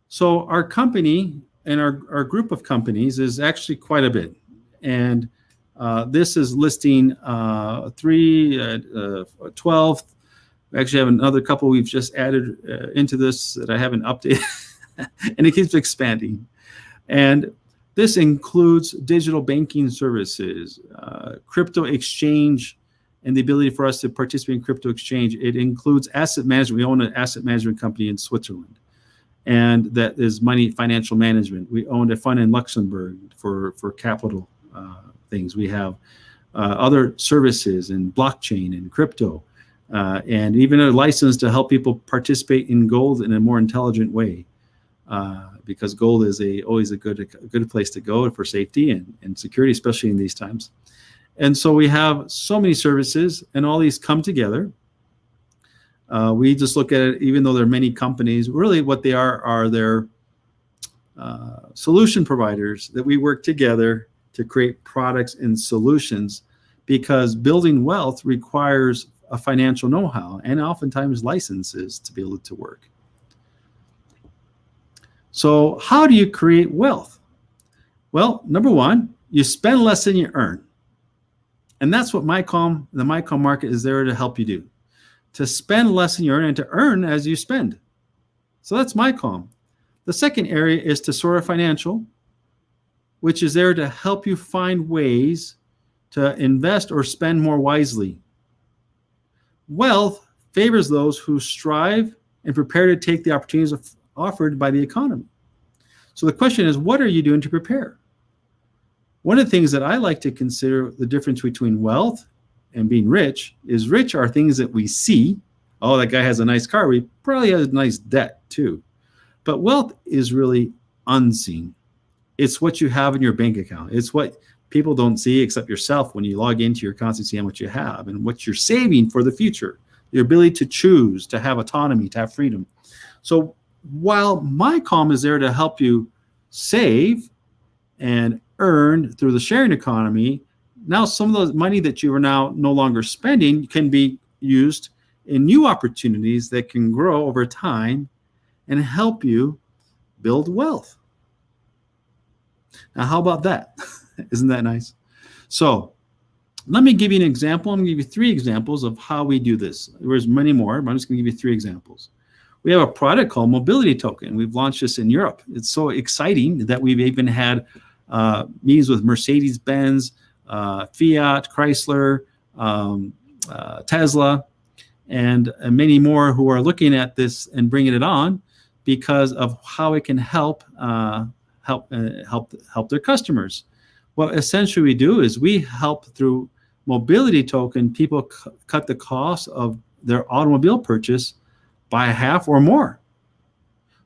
So our company and our group of companies is actually quite a bit. And this is listing 12. We actually have another couple we've just added into this that I haven't updated, and it keeps expanding. And this includes digital banking services, crypto exchange, and the ability for us to participate in crypto exchange. It includes asset management. We own an asset management company in Switzerland, and that is financial management. We owned a fund in Luxembourg for capital things. We have other services in blockchain and crypto, and even a license to help people participate in gold in a more intelligent way, because gold is always a good place to go for safety and security, especially in these times. And so we have so many services, and all these come together. We just look at it, even though there are many companies, really what they are their solution providers that we work together to create products and solutions, because building wealth requires a financial know-how and oftentimes licenses to be able to work. So how do you create wealth? Well, number one, you spend less than you earn. And that's what the MyCom market is there to help you do. To spend less than you earn and to earn as you spend. So that's MyCom. The second area is Tesora Financial, which is there to help you find ways to invest or spend more wisely. Wealth favors those who strive and prepare to take the opportunities offered by the economy. So the question is, what are you doing to prepare? One of the things that I like to consider the difference between wealth and being rich is rich are things that we see. Oh, that guy has a nice car. He probably has a nice debt too. But wealth is really unseen. It's what you have in your bank account. It's what people don't see except yourself when you log into your account and see how much you have and what you're saving for the future. Your ability to choose, to have autonomy, to have freedom. So while MyCalm is there to help you save and earn through the sharing economy, now some of those money that you are now no longer spending can be used in new opportunities that can grow over time and help you build wealth. Now, how about that? Isn't that nice? So let me give you an example. I'm going to give you 3 examples of how we do this. There's many more, but I'm just going to give you 3 examples. We have a product called Mobility Token. We've launched this in Europe. It's so exciting that we've even had meetings with Mercedes-Benz, Fiat, Chrysler, Tesla, and many more who are looking at this and bringing it on because of how it can help their customers. What essentially we do is we help through Mobility Token people cut the cost of their automobile purchase by half or more.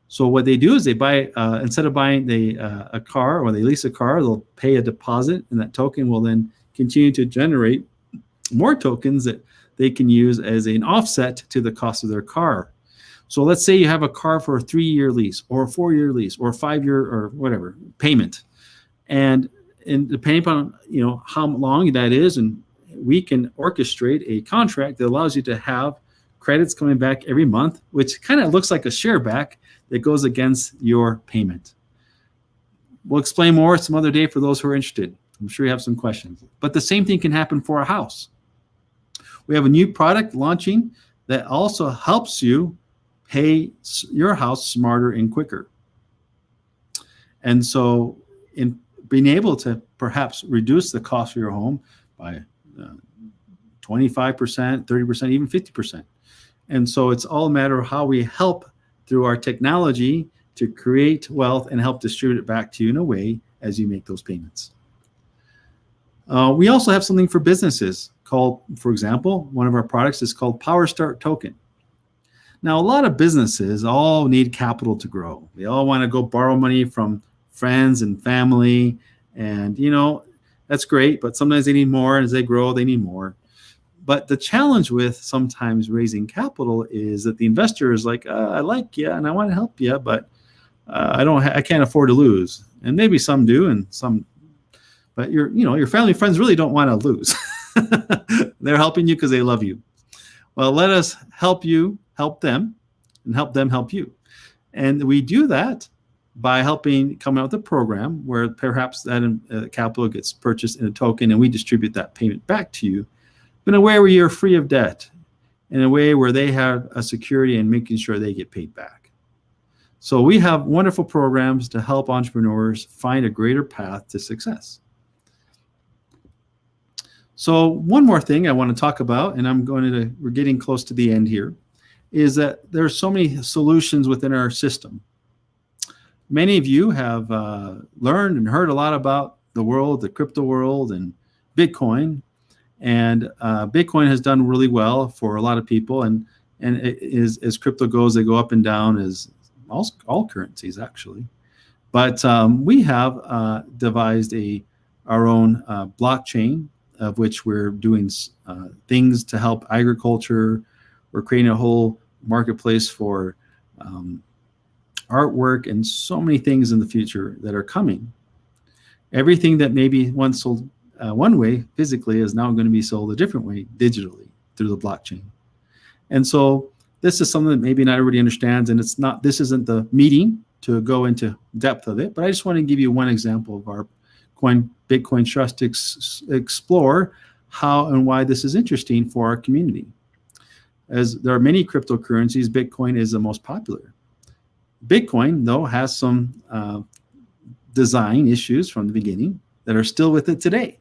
So what they do is they buy, instead of buying a car or they lease a car, they'll pay a deposit, and that token will then continue to generate more tokens that they can use as an offset to the cost of their car. So let's say you have a car for a 3-year lease or a 4-year lease or a 5-year or whatever payment. And depending upon how long that is, and we can orchestrate a contract that allows you to have credits coming back every month, which kind of looks like a shareback that goes against your payment. We'll explain more some other day for those who are interested. I'm sure you have some questions. But the same thing can happen for a house. We have a new product launching that also helps you pay your house smarter and quicker. And so in being able to perhaps reduce the cost of your home by 25%, 30%, even 50%. And so it's all a matter of how we help through our technology to create wealth and help distribute it back to you in a way as you make those payments. We also have something for businesses called, for example, one of our products is called Power Start Token. Now, a lot of businesses all need capital to grow. They all want to go borrow money from friends and family. And, that's great, but sometimes they need more. As they grow, they need more. But the challenge with sometimes raising capital is that the investor is like, I like you and I want to help you, but I can't afford to lose. And maybe some do, and some, but your family friends really don't want to lose. They're helping you because they love you. Well, let us help you help them, and help them help you. And we do that by helping come out with a program where perhaps that capital gets purchased in a token, and we distribute that payment back to you in a way where you're free of debt, in a way where they have a security and making sure they get paid back. So we have wonderful programs to help entrepreneurs find a greater path to success. So one more thing I want to talk about, and we're getting close to the end here, is that there are so many solutions within our system. Many of you have learned and heard a lot about the world, the crypto world, and Bitcoin. And Bitcoin has done really well for a lot of people. And it is, as crypto goes, they go up and down as all currencies, actually. But we have devised our own blockchain, of which we're doing things to help agriculture. We're creating a whole marketplace for artwork and so many things in the future that are coming. Everything that maybe once sold one way physically is now going to be sold a different way digitally through the blockchain. And so this is something that maybe not everybody understands, and this isn't the meeting to go into depth of it, but I just want to give you one example of our Bitcoin Trust to explore how and why this is interesting for our community. As there are many cryptocurrencies, Bitcoin is the most popular. Bitcoin, though, has some design issues from the beginning that are still with it today.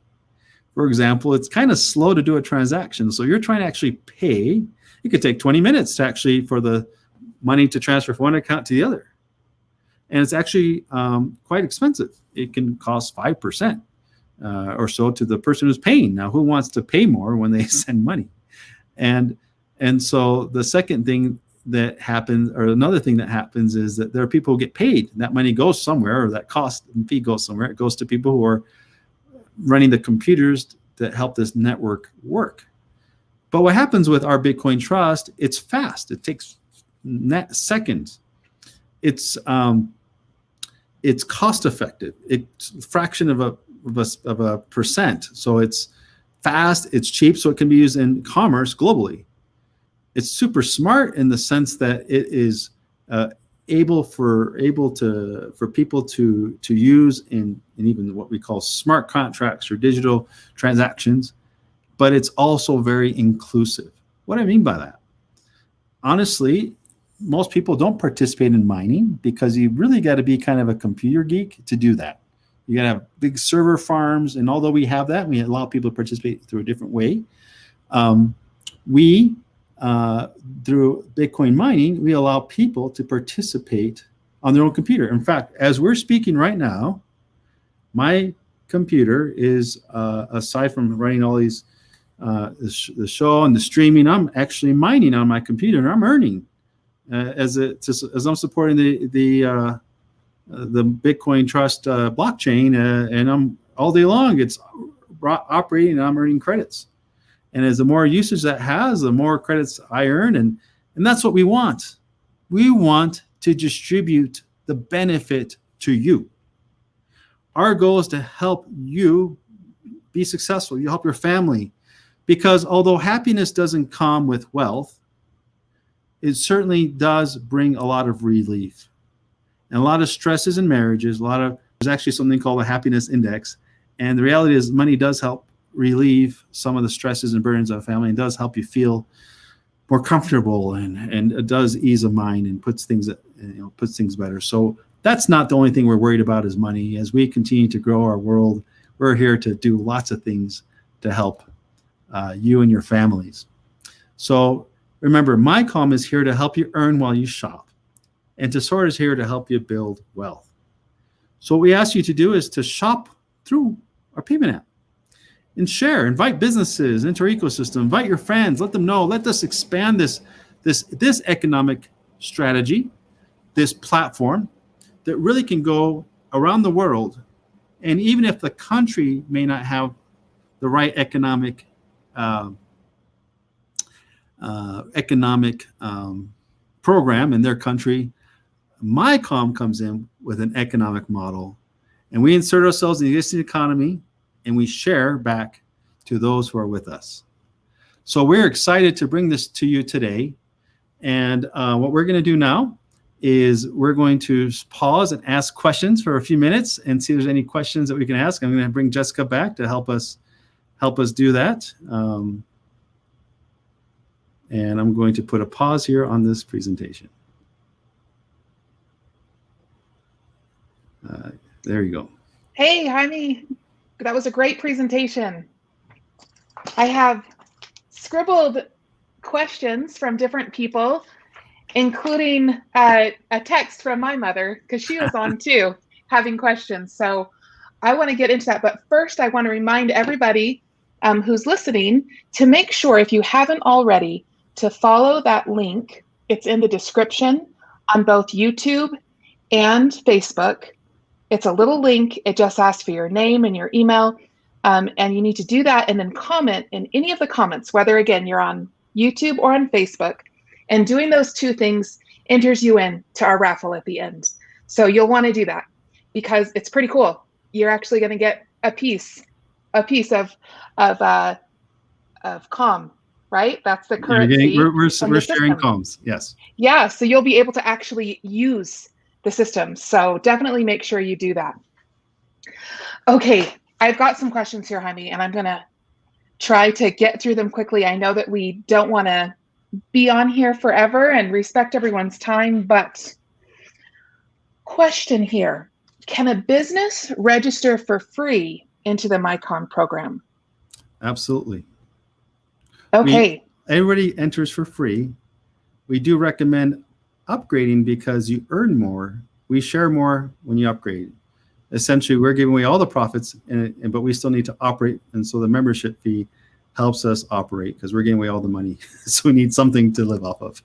for example, it's kind of slow to do a transaction. So you're trying to actually pay. It could take 20 minutes to actually for the money to transfer from one account to the other. And it's actually quite expensive. It can cost 5% or so to the person who's paying. Now, who wants to pay more when they send money? And so the second thing that happens, or another thing that happens, is that there are people who get paid. That money goes somewhere, or that cost and fee goes somewhere. It goes to people who are running the computers that help this network work. But what happens with our Bitcoin Trust, it's fast. It takes seconds. It's cost effective. It's a fraction of a percent. So it's fast, it's cheap, so it can be used in commerce globally. It's super smart in the sense that it is able for people to use in even what we call smart contracts or digital transactions, but it's also very inclusive. What do I mean by that? Honestly, most people don't participate in mining because you really got to be kind of a computer geek to do that. You got to have big server farms, and although we have that, we allow people to participate through a different way. Through Bitcoin mining, we allow people to participate on their own computer. In fact, as we're speaking right now, my computer is, aside from running all these, the show and the streaming, I'm actually mining on my computer, and I'm earning as I'm supporting the Bitcoin Trust blockchain, and I'm all day long it's operating, and I'm earning credits. And as the more usage that has, the more credits I earn, and that's what we want. We want to distribute the benefit to you. Our goal is to help you be successful. You help your family, because although happiness doesn't come with wealth, it certainly does bring a lot of relief. And a lot of stresses in marriages, there's actually something called a happiness index. And the reality is money does help relieve some of the stresses and burdens of a family, and does help you feel more comfortable, and it does ease of mind and puts things better. So that's not the only thing we're worried about is money. As we continue to grow our world, we're here to do lots of things to help you and your families. So remember, MyCom is here to help you earn while you shop, and Tesora is here to help you build wealth. So what we ask you to do is to shop through our payment app and share, invite businesses into our ecosystem, invite your friends, let them know, let us expand this economic strategy, this platform that really can go around the world. And even if the country may not have the right economic program in their country, MyCom comes in with an economic model, and we insert ourselves in the existing economy, and we share back to those who are with us. So we're excited to bring this to you today. And what we're going to do now is we're going to pause and ask questions for a few minutes and see if there's any questions that we can ask. I'm going to bring Jessica back to help us do that. And I'm going to put a pause here on this presentation. There you go. Hey, Jaime. That was a great presentation. I have scribbled questions from different people, including a text from my mother, because she was on too, having questions. So I want to get into that. But first, I want to remind everybody who's listening to make sure, if you haven't already, to follow that link. It's in the description on both YouTube and Facebook. It's a little link. It just asks for your name and your email. And you need to do that and then comment in any of the comments, whether, again, you're on YouTube or on Facebook. And doing those two things enters you in to our raffle at the end. So you'll want to do that because it's pretty cool. You're actually going to get a piece of COM, right? That's the currency. We're sharing COMs, yes. Yeah, so you'll be able to actually use the system. So definitely make sure you do that. Okay, I've got some questions here, Jaime, and I'm going to try to get through them quickly. I know that we don't want to be on here forever and respect everyone's time, but question here. Can a business register for free into the MyCom program? Absolutely. Okay. Everybody enters for free. We do recommend upgrading because you earn more. We share more when you upgrade. Essentially, we're giving away all the profits, but we still need to operate. And so the membership fee helps us operate because we're giving away all the money. So we need something to live off of.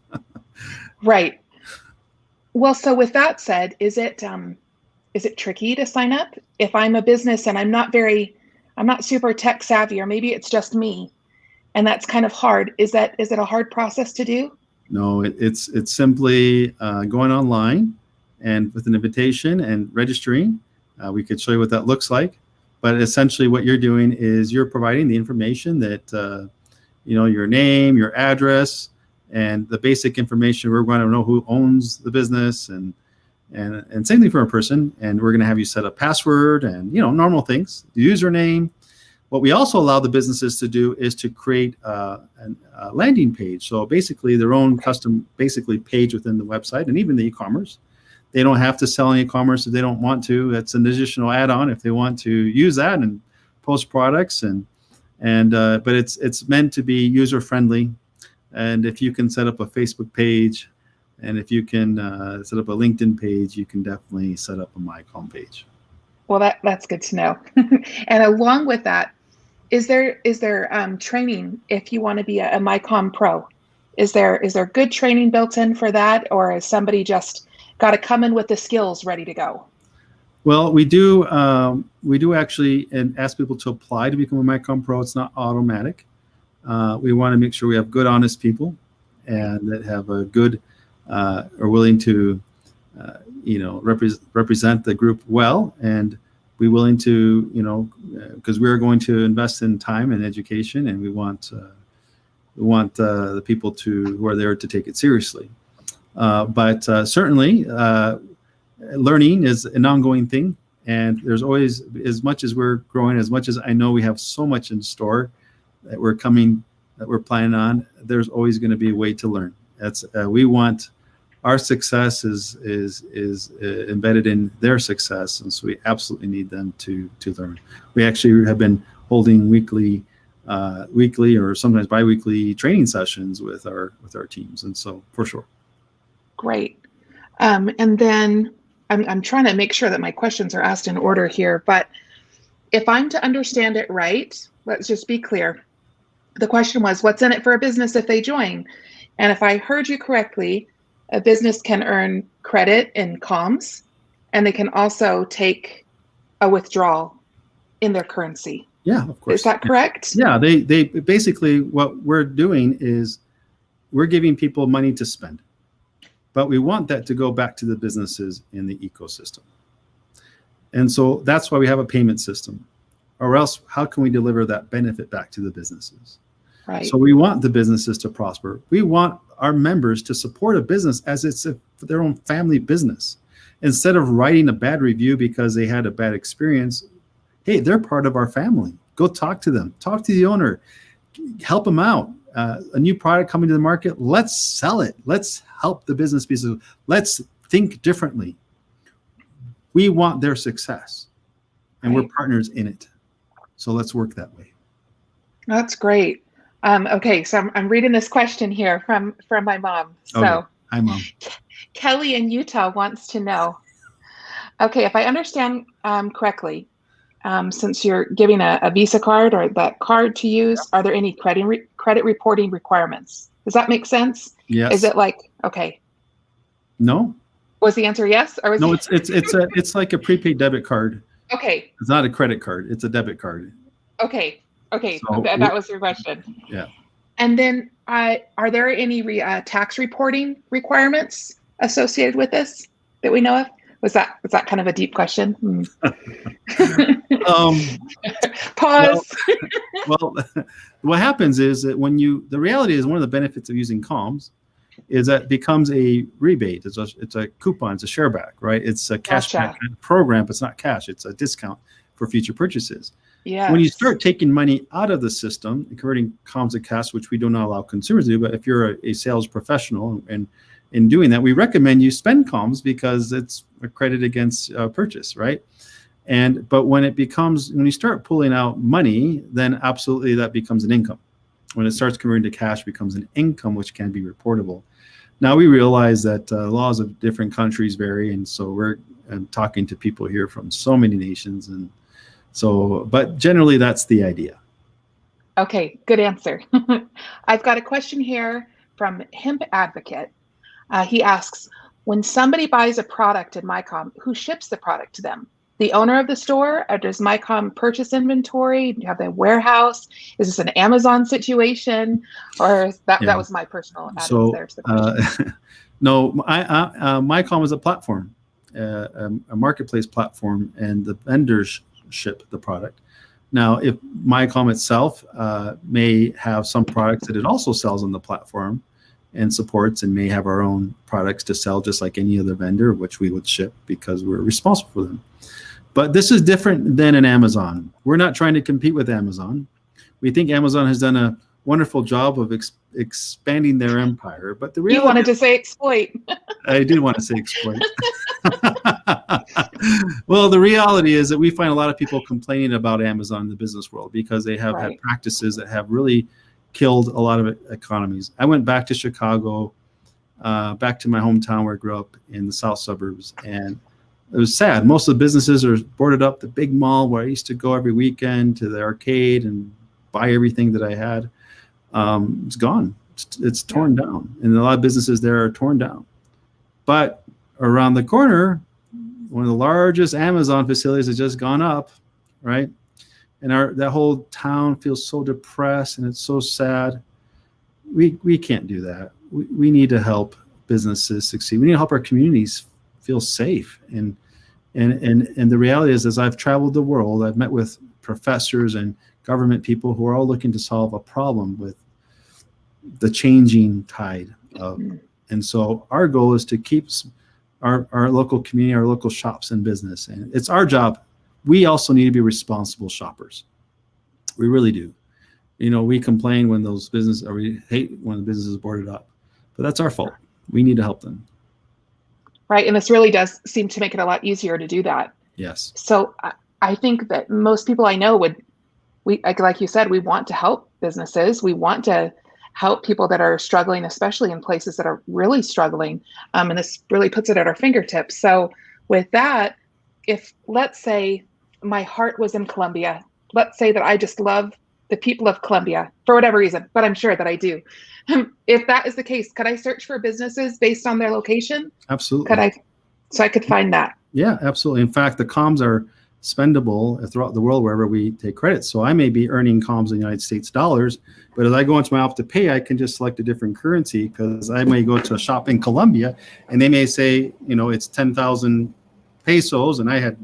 Right. Well, so with that said, is it tricky to sign up? If I'm a business and I'm not super tech savvy, or maybe it's just me, and that's kind of hard. Is it a hard process to do? No, it's simply going online and with an invitation and registering. We could show you what that looks like. But essentially what you're doing is you're providing the information that, your name, your address, and the basic information. We're going to know who owns the business and same thing for a person. And we're going to have you set a password and, normal things, the username. What we also allow the businesses to do is to create a landing page. So basically their own custom page within the website and even the e-commerce. They don't have to sell any e-commerce if they don't want to. That's an additional add-on if they want to use that and post products but it's meant to be user friendly. And if you can set up a Facebook page and if you can set up a LinkedIn page, you can definitely set up a MyCom page. Well, that's good to know. And along with that, is there training if you want to be a MyCom Pro? Is there good training built in for that, or is somebody just got to come in with the skills ready to go? Well, we do actually and ask people to apply to become a MyCom Pro. It's not automatic. We want to make sure we have good, honest people, and that have a good are willing to represent the group well, and be willing to because we're going to invest in time and education, and we want the people who are there to take it seriously. But certainly, learning is an ongoing thing, and there's always, as much as we're growing, as much as I know we have so much in store that we're planning on, there's always going to be a way to learn. We want our success is embedded in their success, and so we absolutely need them to learn. We actually have been holding weekly or sometimes bi-weekly training sessions with our teams, and so for sure. Great. And then I'm trying to make sure that my questions are asked in order here, but if I'm to understand it right, let's just be clear. The question was, what's in it for a business if they join? And if I heard you correctly, a business can earn credit in comms, and they can also take a withdrawal in their currency. Yeah, of course. Is that correct? Yeah, they basically, what we're doing is we're giving people money to spend, but we want that to go back to the businesses in the ecosystem. And so that's why we have a payment system, or else how can we deliver that benefit back to the businesses? Right. So we want the businesses to prosper. We want our members to support a business as it's their own family business. Instead of writing a bad review because they had a bad experience, hey, they're part of our family. Go talk to them. Talk to the owner. Help them out. A new product coming to the market, let's sell it. Let's help the business be successful. Let's think differently. We want their success, and we're partners in it. So let's work that way. That's great. Okay, so I'm reading this question here from my mom. So, okay. Hi, Mom. Kelly in Utah wants to know. Okay, if I understand correctly, since you're giving a Visa card or that card to use, are there any credit reporting requirements? Does that make sense? Yes. Is it like, okay? No. Was the answer yes, or was no? It's like a prepaid debit card. Okay. It's not a credit card. It's a debit card. Okay. Okay. So that was your question. Yeah. And then, are there any tax reporting requirements associated with this that we know of? Was that kind of a deep question? Pause. Well, what happens is that the reality is one of the benefits of using comms is that it becomes a rebate. It's a coupon. It's a shareback, right? It's a cashback program, but it's not cash. It's a discount for future purchases. Yeah. When you start taking money out of the system and converting comms to cash, which we do not allow consumers to do, but if you're a sales professional and in doing that, we recommend you spend comms because it's a credit against purchase, right? But when you start pulling out money, then absolutely that becomes an income. When it starts converting to cash, it becomes an income, which can be reportable. Now we realize that laws of different countries vary, and so we're talking to people here from so many nations, and so, but generally that's the idea. Okay, good answer. I've got a question here from Hemp Advocate. He asks, when somebody buys a product in MyCom, who ships the product to them? The owner of the store? Or does MyCom purchase inventory? Do you have a warehouse? Is this an Amazon situation? Or that was my personal add there to the question. No, MyCom is a platform, a marketplace platform, and the vendors ship the product. Now, if MyCom itself may have some products that it also sells on the platform and supports, and may have our own products to sell just like any other vendor, which we would ship because we're responsible for them. But this is different than an Amazon. We're not trying to compete with Amazon. We think Amazon has done a wonderful job of expanding their empire. But the reality— You wanted to say exploit. I did want to say exploit. Well, the reality is that we find a lot of people complaining about Amazon in the business world because they have had practices that have really killed a lot of economies. I went back to Chicago, back to my hometown where I grew up in the south suburbs, and it was sad. Most of the businesses are boarded up. The big mall where I used to go every weekend to the arcade and buy everything that I had, it's gone. It's torn down, and a lot of businesses there are torn down. But around the corner, one of the largest Amazon facilities has just gone up, right? And that whole town feels so depressed, and it's so sad. We can't do that. We need to help businesses succeed. We need to help our communities feel safe. And the reality is, as I've traveled the world, I've met with professors and government people who are all looking to solve a problem with the changing tide of. And so our goal is to keep our local community, our local shops in business. And it's our job. We also need to be responsible shoppers. We really do. You know, we complain when those businesses, or we hate when the business is boarded up, but that's our fault. We need to help them. Right. And this really does seem to make it a lot easier to do that. Yes. So I think that most people I know like you said, we want to help businesses. We want to help people that are struggling, especially in places that are really struggling. And this really puts it at our fingertips. So with that, if let's say my heart was in Colombia, let's say that I just love the people of Colombia for whatever reason, but I'm sure that I do. If that is the case, could I search for businesses based on their location? Absolutely. So I could find that? Yeah, absolutely. In fact, the comms are spendable throughout the world wherever we take credit. So I may be earning comms in the United States dollars, but as I go into my opt to pay, I can just select a different currency, because I may go to a shop in Colombia and they may say, you know, it's 10,000 pesos and I had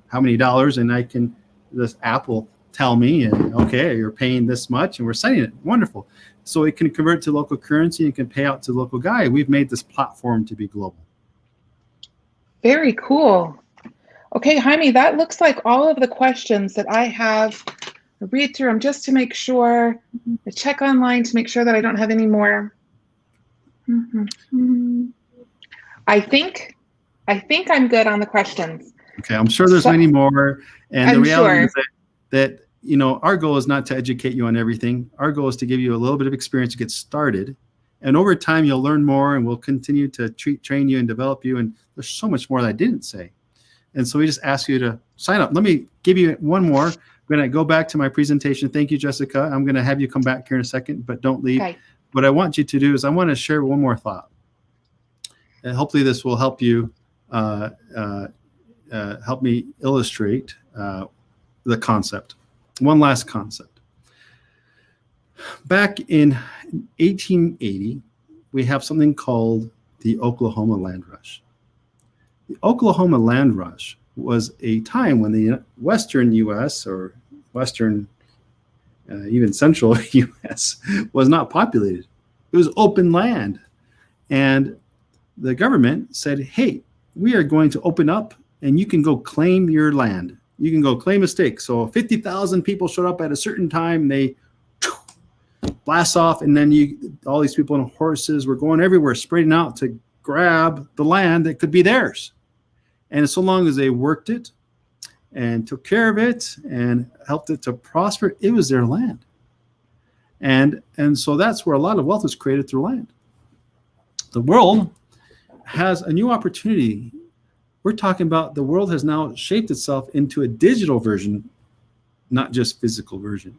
how many dollars, and this app will tell me, and okay, you're paying this much and we're sending it. Wonderful. So it can convert to local currency and can pay out to the local guy. We've made this platform to be global. Very cool. Okay, Jaime, that looks like all of the questions that I have. I'll read through them just to make sure. I check online to make sure that I don't have any more. I think I'm good on the questions. Okay, I'm sure there's many more. And the reality is that you know, our goal is not to educate you on everything. Our goal is to give you a little bit of experience to get started. And over time, you'll learn more, and we'll continue to train you and develop you. And there's so much more that I didn't say. And so we just ask you to sign up. Let me give you one more. I'm going to go back to my presentation. Thank you, Jessica. I'm going to have you come back here in a second, but don't leave. Okay. What I want you to do is I want to share one more thought. And hopefully this will help you, help me illustrate the concept. One last concept. Back in 1880, we have something called the Oklahoma Land Rush. The Oklahoma Land Rush was a time when the Western U.S. or Western, even Central U.S. was not populated. It was open land. And the government said, hey, we are going to open up and you can go claim your land. You can go claim a stake. So 50,000 people showed up at a certain time. They blast off, and then all these people on horses were going everywhere, spreading out to grab the land that could be theirs. And so long as they worked it and took care of it and helped it to prosper, it was their land. And so that's where a lot of wealth is created through land. The world has a new opportunity. We're talking about the world has now shaped itself into a digital version, not just physical version.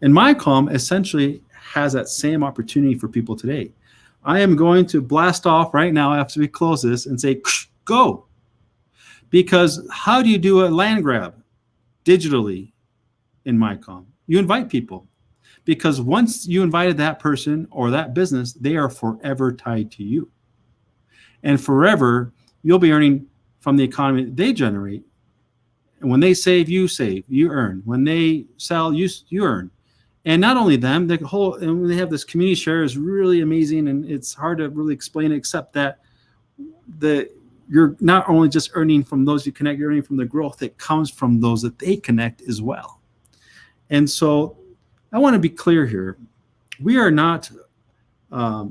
And MyCom essentially has that same opportunity for people today. I am going to blast off right now after we close this and say, go. Because how do you do a land grab digitally in MyCom? You invite people. Because once you invited that person or that business, they are forever tied to you. And forever, you'll be earning from the economy that they generate. And when they save, you earn. When they sell, you earn. And not only them, and when they have this community share is really amazing, and it's hard to really explain it, except that you're not only just earning from those you connect, you're earning from the growth that comes from those that they connect as well. And so I want to be clear here. We are not, a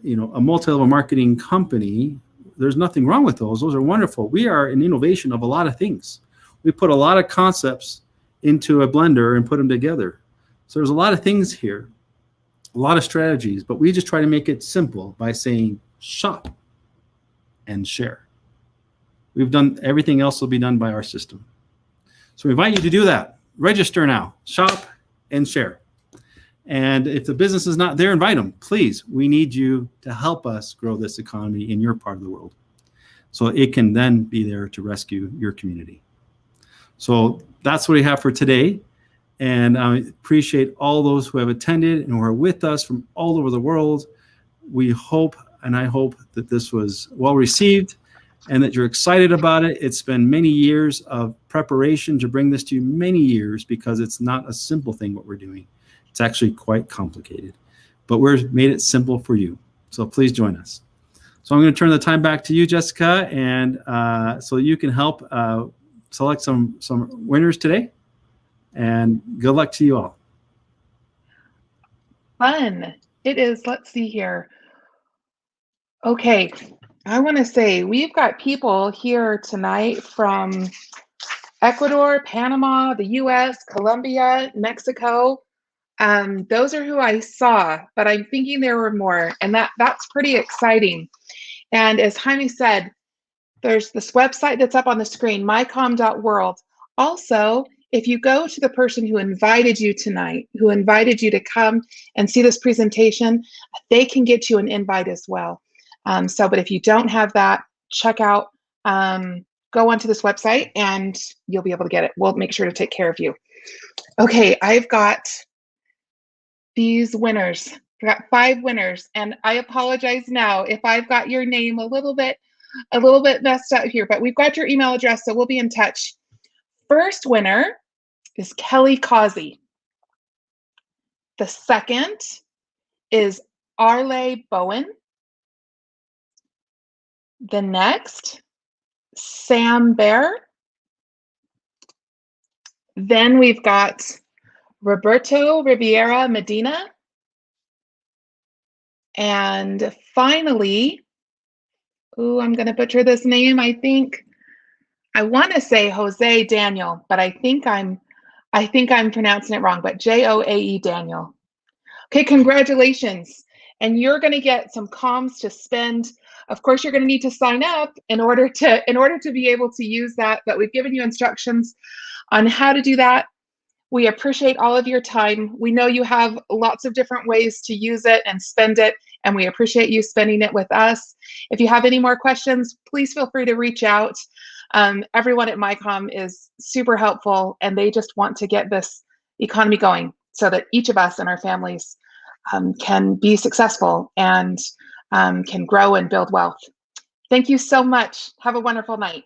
multi-level marketing company. There's nothing wrong with those. Those are wonderful. We are an innovation of a lot of things. We put a lot of concepts into a blender and put them together. So there's a lot of things here, a lot of strategies, but we just try to make it simple by saying shop and share. We've done everything else will be done by our system. So we invite you to do that. Register now, shop and share. And if the business is not there, invite them. Please, we need you to help us grow this economy in your part of the world so it can then be there to rescue your community. So that's what we have for today. And I appreciate all those who have attended and who are with us from all over the world. We hope, and I hope, that this was well received and that you're excited about it. It's been many years of preparation to bring this to you, many years, because it's not a simple thing what we're doing. It's actually quite complicated, but we've made it simple for you. So please join us. So I'm going to turn the time back to you, Jessica, and so you can help select some winners today. And good luck to you all. Fun. It is. Let's see here. Okay. I want to say we've got people here tonight from Ecuador, Panama, the US, Colombia, Mexico. Those are who I saw, but I'm thinking there were more, and that's pretty exciting. And as Jaime said, there's this website that's up on the screen, mycom.world. Also, if you go to the person who invited you tonight, who invited you to come and see this presentation, they can get you an invite as well. But if you don't have that, check out, go onto this website and you'll be able to get it. We'll make sure to take care of you. Okay, I've got these winners. I've got 5 winners, and I apologize now if I've got your name a little bit messed up here, but we've got your email address, so we'll be in touch. First winner is Kelly Causey. The second is Arle Bowen. The next, Sam Bear. Then we've got Roberto Riviera Medina. And finally, I'm going to butcher this name. I want to say Jose Daniel, but I think I'm pronouncing it wrong, but Joae Daniel. Okay, congratulations. And you're going to get some comms to spend. Of course, you're going to need to sign up in order to be able to use that, but we've given you instructions on how to do that. We appreciate all of your time. We know you have lots of different ways to use it and spend it, and we appreciate you spending it with us. If you have any more questions, please feel free to reach out. Everyone at MyCom is super helpful, and they just want to get this economy going so that each of us and our families can be successful and can grow and build wealth. Thank you so much. Have a wonderful night.